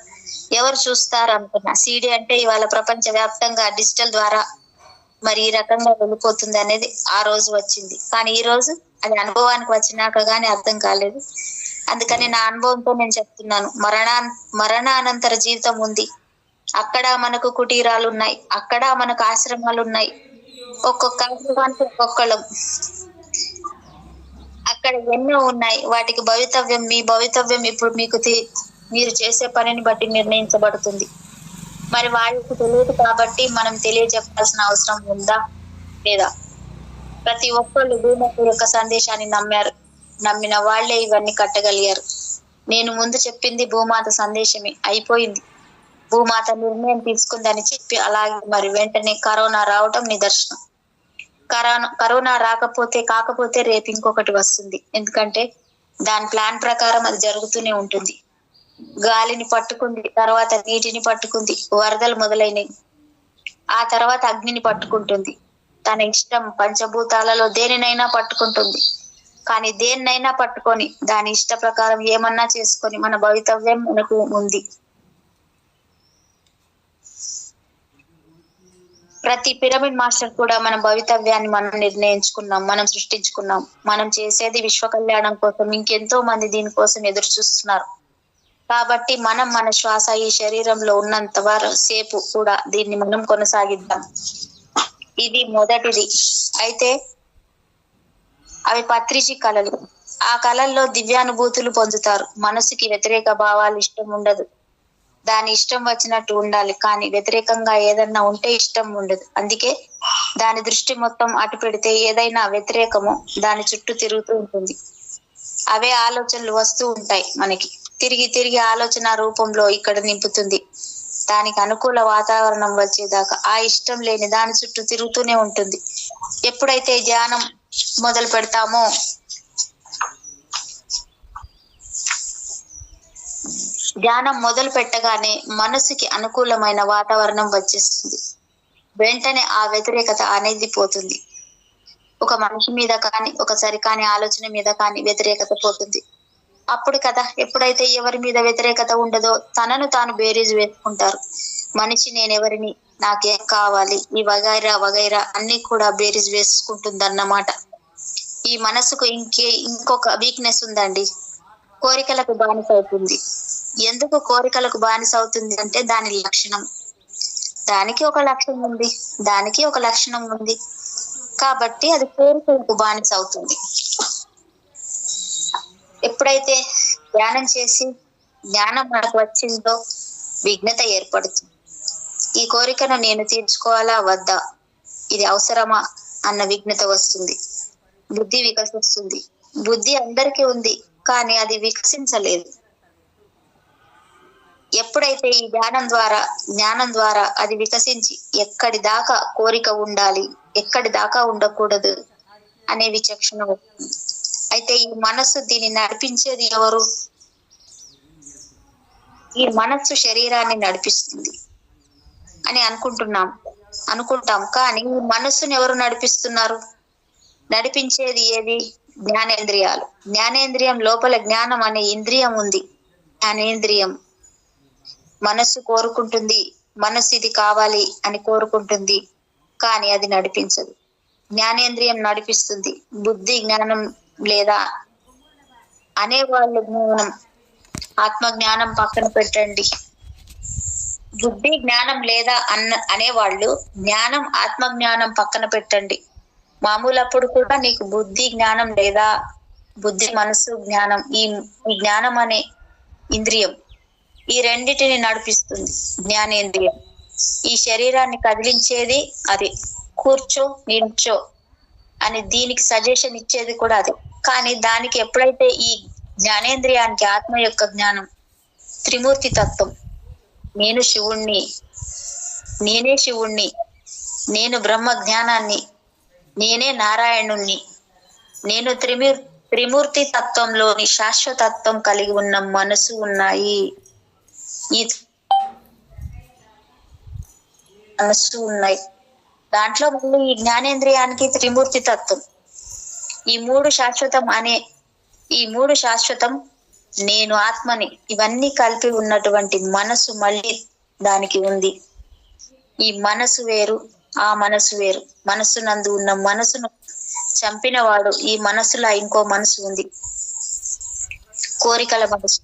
ఎవరు చూస్తారు అనుకున్నా. సీడీ అంటే ఇవాళ ప్రపంచ వ్యాప్తంగా డిజిటల్ ద్వారా మరి ఈ రకంగా వెళ్ళిపోతుంది అనేది ఆ రోజు వచ్చింది. కానీ ఈ రోజు అది అనుభవానికి వచ్చినాక గానీ అర్థం కాలేదు. అందుకని నా అనుభవంతో నేను చెప్తున్నాను. మరణానంతర జీవితం ఉంది. అక్కడ మనకు కుటీరాలు ఉన్నాయి, అక్కడ మనకు ఆశ్రమాలు ఉన్నాయి. ఒక్కొక్క ఆశ్రమానికి ఒక్కొక్కళ్ళం. అక్కడ ఎన్నో ఉన్నాయి. వాటికి భవితవ్యం, మీ భవితవ్యం ఇప్పుడు మీకు మీరు చేసే పనిని బట్టి నిర్ణయించబడుతుంది. మరి వాళ్ళకి తెలియదు కాబట్టి మనం తెలియజెప్పాల్సిన అవసరం ఉందా లేదా? ప్రతి ఒక్కళ్ళు భూమాత యొక్క సందేశాన్ని నమ్మారు. నమ్మిన వాళ్లే ఇవన్నీ కట్టగలిగారు. నేను ముందు చెప్పింది భూమాత సందేశమే. అయిపోయింది. భూమాత నిర్ణయం తీసుకుందని చెప్పి అలాగే మరి వెంటనే కరోనా రావటం నిదర్శనం. కరోనా కాకపోతే రేపు ఇంకొకటి వస్తుంది. ఎందుకంటే దాని ప్లాన్ ప్రకారం అది జరుగుతూనే ఉంటుంది. గాలిని పట్టుకుంది, తర్వాత నీటిని పట్టుకుంది, వరదలు మొదలైనవి. ఆ తర్వాత అగ్నిని పట్టుకుంటుంది. తన ఇష్టం పంచభూతాలలో దేనినైనా పట్టుకుంటుంది. కానీ దేన్నైనా పట్టుకొని దాని ఇష్ట ప్రకారం ఏమన్నా చేసుకొని మన భవితవ్యం మనకు ఉంది. ప్రతి పిరమిడ్ మాస్టర్ కూడా మన భవితవ్యాన్ని మనం నిర్ణయించుకున్నాం, మనం సృష్టించుకున్నాం. మనం చేసేది విశ్వ కళ్యాణం కోసం. ఇంకెంతో మంది దీనికోసం ఎదురు చూస్తున్నారు. కాబట్టి మనం మన శ్వాస ఈ శరీరంలో ఉన్నంత సేపు కూడా దీన్ని మనం కొనసాగిద్దాం. ఇది మొదటిది. అయితే అవి పత్రిజీ కళలు. ఆ కళల్లో దివ్యానుభూతులు పొందుతారు. మనసుకి వ్యతిరేక భావాలు ఇష్టం ఉండదు. దాని ఇష్టం వచ్చినట్టు ఉండాలి, కానీ వ్యతిరేకంగా ఏదన్నా ఉంటే ఇష్టం ఉండదు. అందుకే దాని దృష్టి మొత్తం అటు పెడితే ఏదైనా వ్యతిరేకమో దాని చుట్టూ తిరుగుతూ ఉంటుంది. అవే ఆలోచనలు వస్తూ ఉంటాయి మనకి. తిరిగి ఆలోచన రూపంలో ఇక్కడ నింపుతుంది. దానికి అనుకూల వాతావరణం వచ్చేదాకా ఆ ఇష్టం లేని దాని చుట్టూ తిరుగుతూనే ఉంటుంది. ఎప్పుడైతే ధ్యానం మొదలు పెడతామో ధ్యానం మొదలు పెట్టగానే మనసుకి అనుకూలమైన వాతావరణం వచ్చేస్తుంది. వెంటనే ఆ వ్యతిరేకత అనేది పోతుంది. ఒక మనిషి మీద కానీ, ఒక సరికాని ఆలోచన మీద కానీ వ్యతిరేకత పోతుంది. అప్పుడు కదా ఎప్పుడైతే ఎవరి మీద వ్యతిరేకత ఉండదో తనను తాను బేరీజు వేసుకుంటారు. మనిషి నేనెవరిని, నాకేం కావాలి, ఈ వగైరా అన్ని కూడా బేరీజు వేసుకుంటుందన్నమాట. ఈ మనసుకు ఇంకొక వీక్నెస్ ఉందండి. కోరికలకు బానిస అవుతుంది. ఎందుకు కోరికలకు బానిస అవుతుంది అంటే దాని లక్షణం. దానికి ఒక లక్షణం ఉంది కాబట్టి అది కోరికలకు బానిస అవుతుంది. ఎప్పుడైతే ధ్యానం చేసి జ్ఞానం మనకు వచ్చిందో విఘ్నత ఏర్పడుతుంది. ఈ కోరికను నేను తీర్చుకోవాలా వద్దా, ఇది అవసరమా అన్న విఘ్నత వస్తుంది. బుద్ధి వికసిస్తుంది. బుద్ధి అందరికీ ఉంది, కానీ అది వికసించలేదు. ఎప్పుడైతే ఈ జ్ఞానం ద్వారా అది వికసించి ఎక్కడి దాకా కోరిక ఉండాలి, ఎక్కడి దాకా ఉండకూడదు అనే విచక్షణ వస్తుంది. అయితే ఈ మనస్సు దీన్ని నడిపించేది ఎవరు? ఈ మనస్సు శరీరాన్ని నడిపిస్తుంది అని అనుకుంటాం. కానీ ఈ మనస్సును ఎవరు నడిపిస్తున్నారు? నడిపించేది ఏది? జ్ఞానేంద్రియాలు. జ్ఞానేంద్రియం లోపల జ్ఞానం అనే ఇంద్రియం ఉంది. జ్ఞానేంద్రియం మనస్సు కోరుకుంటుంది, మనస్సు ఇది కావాలి అని కోరుకుంటుంది, కానీ అది నడిపించదు. జ్ఞానేంద్రియం నడిపిస్తుంది. బుద్ధి జ్ఞానం లేదా అనేవాళ్ళు జ్ఞానం, ఆత్మ జ్ఞానం పక్కన పెట్టండి. బుద్ధి జ్ఞానం లేదా అనేవాళ్ళు జ్ఞానం, ఆత్మ జ్ఞానం పక్కన పెట్టండి. మామూలప్పుడు కూడా నీకు బుద్ధి జ్ఞానం లేదా బుద్ధి మనసు జ్ఞానం, ఈ జ్ఞానం అనే ఇంద్రియం ఈ రెండిటిని నడిపిస్తుంది జ్ఞానేంద్రియం. ఈ శరీరాన్ని కదిలించేది అది. కూర్చో, నిల్చో అని దీనికి సజెషన్ ఇచ్చేది కూడా అదే. కానీ దానికి ఎప్పుడైతే ఈ జ్ఞానేంద్రియానికి ఆత్మ యొక్క జ్ఞానం, త్రిమూర్తి తత్వం, నేను శివుణ్ణి, నేనే శివుణ్ణి, నేను బ్రహ్మ జ్ఞానాన్ని, నేనే నారాయణుణ్ణి, నేను త్రిమూర్తి తత్వంలోని శాశ్వతత్వం కలిగి ఉన్న మనసు ఉన్నాయి. ఈ మనస్సు ఉన్నాయి. దాంట్లో మళ్ళీ ఈ జ్ఞానేంద్రియానికి త్రిమూర్తి తత్వం, ఈ మూడు శాశ్వతం, నేను ఆత్మని, ఇవన్నీ కలిపి ఉన్నటువంటి మనసు మళ్ళీ దానికి ఉంది. ఈ మనసు వేరు, ఆ మనసు వేరు. మనస్సు నందు ఉన్న మనసును చంపినవాడు, ఈ మనసులో ఇంకో మనసు ఉంది, కోరికల మనసు.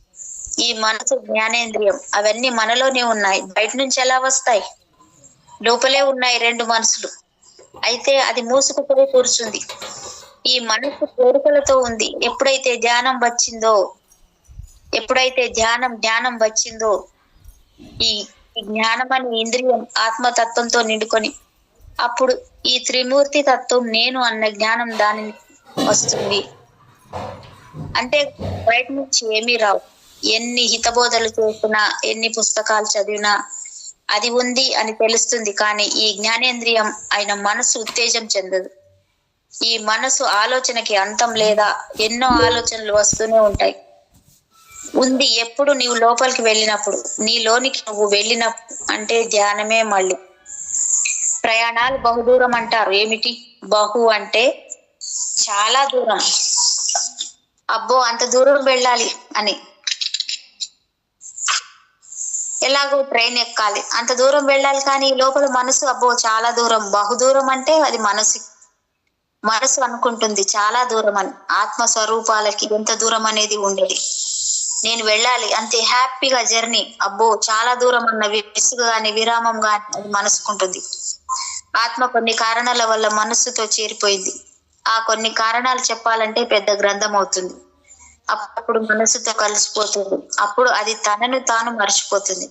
ఈ మనసు జ్ఞానేంద్రియం, అవన్నీ మనలోనే ఉన్నాయి. బయట నుంచి ఎలా వస్తాయి? లోపలే ఉన్నాయి రెండు మనసులు. అయితే అది మూసుకుపోయి కూర్చుంది. ఈ మనసు కోరికలతో ఉంది. ఎప్పుడైతే జ్ఞానం వచ్చిందో ఈ జ్ఞానం అనే ఇంద్రియం ఆత్మతత్వంతో నిండుకొని అప్పుడు ఈ త్రిమూర్తి తత్వం నేను అన్న జ్ఞానం దానిని వస్తుంది. అంటే బయట నుంచి ఏమీ రావు. ఎన్ని హితబోధలు చేసినా, ఎన్ని పుస్తకాలు చదివినా అది ఉంది అని తెలుస్తుంది. కానీ ఈ జ్ఞానేంద్రియం అయిన మనసు ఉత్తేజం చెందదు. ఈ మనసు ఆలోచనకి అంతం లేదా, ఎన్నో ఆలోచనలు వస్తూనే ఉంటాయి. ఉంది ఎప్పుడు నీవు లోపలికి వెళ్ళినప్పుడు, నీలోనికి నువ్వు వెళ్ళినప్పుడు, అంటే ధ్యానమే. మళ్ళీ ప్రయాణాలు బహుదూరం అంటారు. ఏమిటి బహు అంటే? చాలా దూరం. అబ్బో అంత దూరం వెళ్ళాలి అని. ఎలాగో ట్రైన్ ఎక్కాలి, అంత దూరం వెళ్ళాలి. కానీ లోపల మనసు అబ్బో చాలా దూరం. బహుదూరం అంటే అది మనసు అనుకుంటుంది చాలా దూరం అని. ఆత్మ స్వరూపాలకి ఎంత దూరం అనేది ఉండేది. నేను వెళ్ళాలి అంతే హ్యాపీగా జర్నీ. అబ్బో చాలా దూరం అన్న విసుగు గాని విరామం గాని అది మనసుకుంటుంది. ఆత్మ కొన్ని కారణాల వల్ల మనస్సుతో చేరిపోయింది. ఆ కొన్ని కారణాలు చెప్పాలంటే పెద్ద గ్రంథం అవుతుంది. అప్పుడు మనసుతో కలిసిపోతుంది. అప్పుడు అది తనను తాను మర్చిపోతుంది.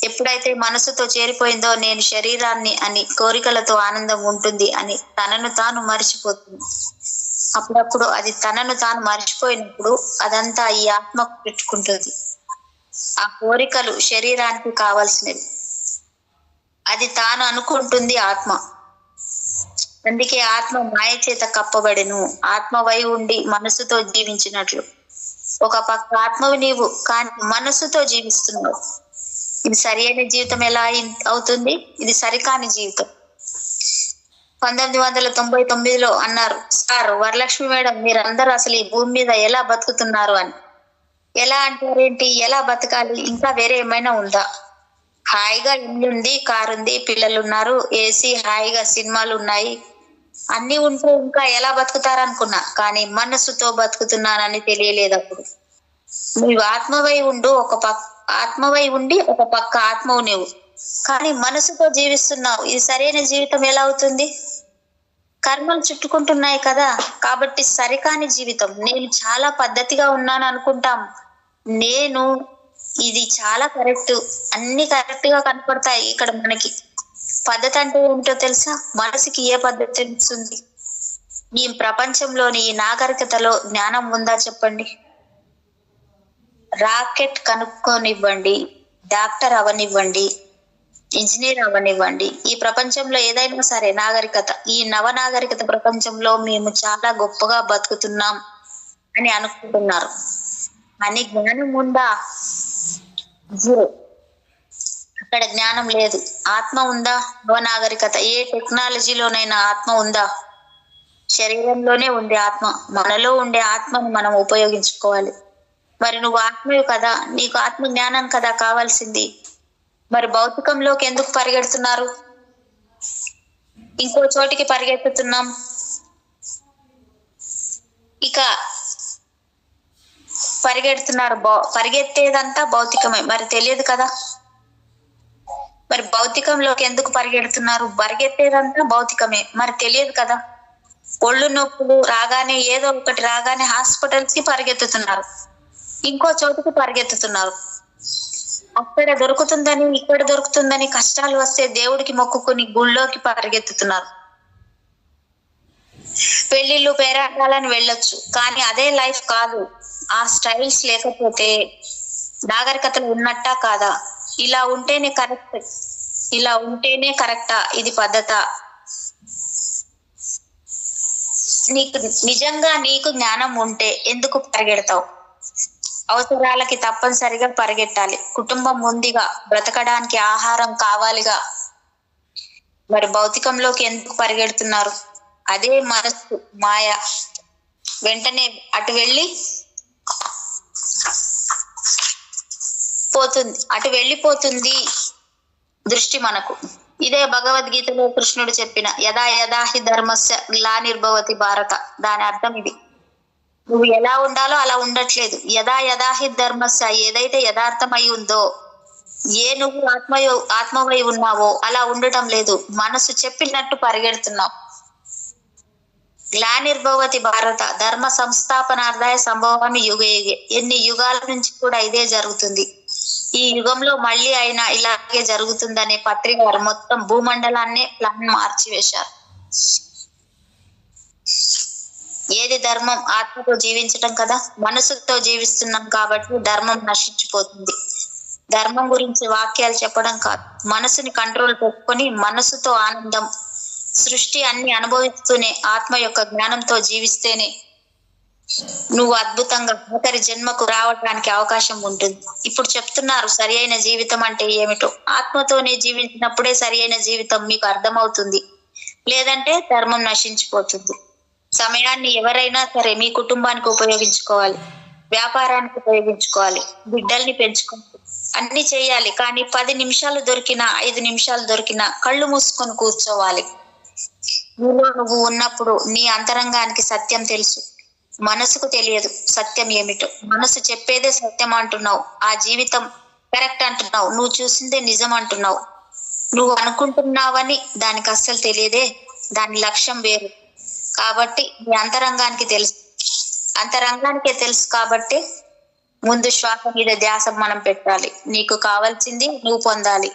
ఎప్పుడైతే మనసుతో చేరిపోయిందో నేను శరీరాన్ని అని, కోరికలతో ఆనందం ఉంటుంది అని తనను తాను మర్చిపోతుంది. అప్పుడప్పుడు అది తనను తాను మర్చిపోయినప్పుడు అదంతా ఈ ఆత్మకు పెట్టుకుంటుంది. ఆ కోరికలు శరీరానికి కావాల్సినవి అది తాను అనుకుంటుంది ఆత్మ. అందుకే ఆత్మ మాయ చేత కప్పబడెను. ఆత్మవై ఉండి మనసుతో జీవించినట్లు. ఒక పక్క ఆత్మవి నీవు, కానీ మనసుతో జీవిస్తున్నావు. ఇది సరి అయిన జీవితం ఎలా అవుతుంది? ఇది సరికాని జీవితం. 1999లో అన్నారు, సార్ వరలక్ష్మి మేడం మీరందరూ అసలు ఈ భూమి మీద ఎలా బతుకుతున్నారు అని. ఎలా అంటారేంటి? ఎలా బతకాలి? ఇంకా వేరే ఏమైనా ఉందా? హాయిగా ఇల్లు ఉంది, కారు ఉంది, పిల్లలు ఉన్నారు, ఏసీ, హాయిగా సినిమాలు ఉన్నాయి, అన్ని ఉంటే ఇంకా ఎలా బతుకుతారనుకున్నా. కానీ మనసుతో బతుకుతున్నానని తెలియలేదు అప్పుడు. నువ్వు ఆత్మవై ఉండి ఒక పక్క ఆత్మవు నువ్వు, కానీ మనసుతో జీవిస్తున్నావు. ఇది సరైన జీవితం ఎలా అవుతుంది? కర్మలు చుట్టుకుంటున్నాయి కదా. కాబట్టి సరికాని జీవితం. నేను చాలా పద్ధతిగా ఉన్నాను అనుకుంటాం. ఇది చాలా కరెక్ట్, అన్ని కరెక్ట్ గా కనపడతాయి. ఇక్కడ మనకి పద్ధతి అంటే ఏమిటో తెలుసా? మనసుకి ఏ పద్ధతి తెలుస్తుంది? ఈ ప్రపంచంలోని ఈ నాగరికతలో జ్ఞానం ఉందా చెప్పండి? రాకెట్ కనుక్కోనివ్వండి, డాక్టర్ అవనివ్వండి, ఇంజనీర్ అవనివ్వండి, ఈ ప్రపంచంలో ఏదైనా సరే నాగరికత, ఈ నవనాగరికత ప్రపంచంలో మేము చాలా గొప్పగా బతుకుతున్నాం అని అనుకుంటున్నారు. అని జ్ఞానం ఉందా? జీరో. అక్కడ జ్ఞానం లేదు. ఆత్మ ఉందా? నవనాగరికత ఏ టెక్నాలజీలోనైనా ఆత్మ ఉందా? శరీరంలోనే ఉండే ఆత్మ. మనలో ఉండే ఆత్మను మనం ఉపయోగించుకోవాలి. మరి నువ్వు ఆత్మయు కదా, నీకు ఆత్మ జ్ఞానం కదా కావాల్సింది. మరి భౌతికంలోకి ఎందుకు పరిగెడుతున్నారు? ఇంకో చోటికి పరిగెత్తుతున్నాం. ఇక పరిగెడుతున్నారు. పరిగెత్తేదంతా భౌతికమే, మరి తెలియదు కదా. మరి భౌతికంలోకి ఎందుకు పరిగెడుతున్నారు? పరిగెత్తేదంతా భౌతికమే, మరి తెలియదు కదా. ఒళ్ళు నొప్పులు రాగానే, ఏదో ఒకటి రాగానే హాస్పిటల్స్ కి పరిగెత్తుతున్నారు, ఇంకో చోటుకి పరిగెత్తుతున్నారు. అక్కడ దొరుకుతుందని, ఇక్కడ దొరుకుతుందని, కష్టాలు వస్తే దేవుడికి మొక్కుకుని గుళ్ళోకి పరిగెత్తుతున్నారు. పెళ్లిళ్ళు పేరాటాలని వెళ్ళొచ్చు, కానీ అదే లైఫ్ కాదు. ఆ స్టైల్స్ లేకపోతే నాగరికతలు ఉన్నట్టా కాదా? ఇలా ఉంటేనే కరెక్టా? ఇది పద్ధత? నీకు జ్ఞానం ఉంటే ఎందుకు పరిగెడతావు? అవసరాలకి తప్పనిసరిగా పరిగెట్టాలి. కుటుంబం ఉందిగా, బ్రతకడానికి ఆహారం కావాలిగా. మరి భౌతికంలోకి ఎందుకు పరిగెడుతున్నారు? అదే మనస్సు మాయ. వెంటనే అటు వెళ్ళిపోతుంది దృష్టి మనకు. ఇదే భగవద్గీతలో కృష్ణుడు చెప్పిన యదా యదా హి ధర్మస్య గ్లానిర్భవతి భారత. దాని అర్థం ఇది. నువ్వు ఎలా ఉండాలో అలా ఉండట్లేదు. యదా యదా హి ధర్మస్య, ఏదైతే యథార్థమై ఉందో, నువ్వు ఆత్మవై ఉన్నావో అలా ఉండటం లేదు. మనసు చెప్పినట్టు పరిగెడుతున్నావు. గ్లానిర్భవతి భారత, ధర్మ సంస్థాపనార్థాయ సంభవామి యుగే యుగే. ఎన్ని యుగాల నుంచి కూడా ఇదే జరుగుతుంది. ఈ యుగంలో మళ్ళీ అయినా ఇలాగే జరుగుతుందనే పత్రిక వారు మొత్తం భూమండలాన్నే ప్లాన్ మార్చివేశారు. ఏది ధర్మం? ఆత్మతో జీవించటం కదా. మనసుతో జీవిస్తున్నాం కాబట్టి ధర్మం నశించిపోతుంది. ధర్మం గురించి వాక్యాలు చెప్పడం కాదు, మనసుని కంట్రోల్ పెట్టుకొని మనసుతో ఆనందం, సృష్టి అన్ని అనుభవిస్తూనే ఆత్మ యొక్క జ్ఞానంతో జీవిస్తేనే నువ్వు అద్భుతంగా ఒకరి జన్మకు రావడానికి అవకాశం ఉంటుంది. ఇప్పుడు చెప్తున్నారు సరి అయిన జీవితం అంటే ఏమిటో. ఆత్మతోనే జీవించినప్పుడే సరి అయిన జీవితం మీకు అర్థమవుతుంది. లేదంటే ధర్మం నశించిపోతుంది. సమయాన్ని ఎవరైనా సరే మీ కుటుంబానికి ఉపయోగించుకోవాలి, వ్యాపారానికి ఉపయోగించుకోవాలి, బిడ్డల్ని పెంచుకోవాలి, అన్ని చేయాలి. కానీ 10 నిమిషాలు దొరికినా 5 నిమిషాలు దొరికినా కళ్ళు మూసుకొని కూర్చోవాలి. నీలో నువ్వు ఉన్నప్పుడు నీ అంతరంగానికి సత్యం తెలుసు, మనసుకు తెలియదు సత్యం ఏమిటో. మనసు చెప్పేదే సత్యం అంటున్నావు, ఆ జీవితం కరెక్ట్ అంటున్నావు, నువ్వు చూసిందే నిజం అంటున్నావు. నువ్వు అనుకుంటున్నావని దానికి అస్సలు తెలియదే. దాని లక్ష్యం వేరు. కాబట్టి నీ అంతరంగానికే తెలుసు కాబట్టి ముందు శ్వాస మీద ధ్యాస మనం పెట్టాలి. నీకు కావాల్సింది నువ్వు పొందాలి.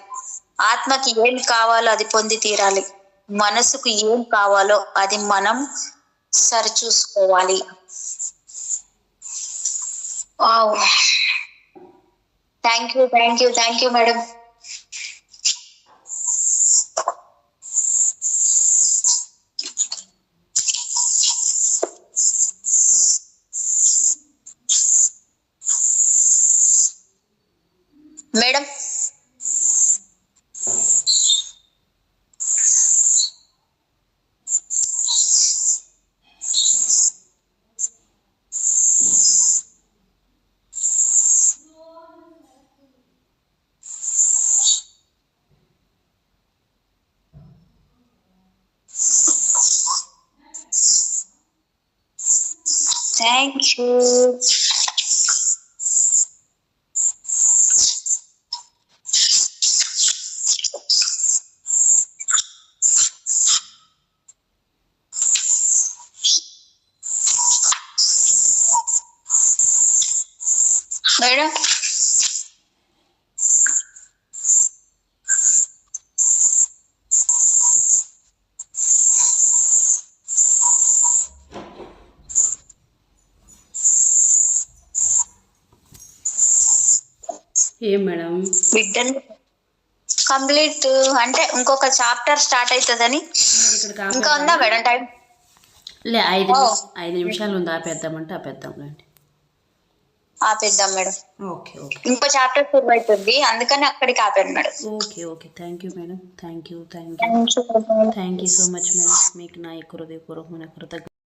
ఆత్మకి ఏం కావాలో అది పొంది తీరాలి. మనసుకు ఏం కావాలో అది మనం సరిచూసుకోవాలి. Thank you madam. Madam thank you. Madam ఏం మేడం? బిడ్డలు కంప్లీట్ అంటే ఇంకొక చాప్టర్ స్టార్ట్ అవుతుందని. ఇంకా ఉందా మేడం టైం? లే, 5 నిమిషాలు ఉంది. ఆపేద్దామంటే ఆపేద్దాం రండి. ఆపేద్దాం మేడం. ఓకే. ఇంకో చాప్టర్ షురు అవుతుంది, అందుకని అక్కడికి ఆపాను madam. Okay. Thank you madam. Thank you so much madam. మీకు నా హృదయపూర్వకమైన కృతజ్ఞతలు.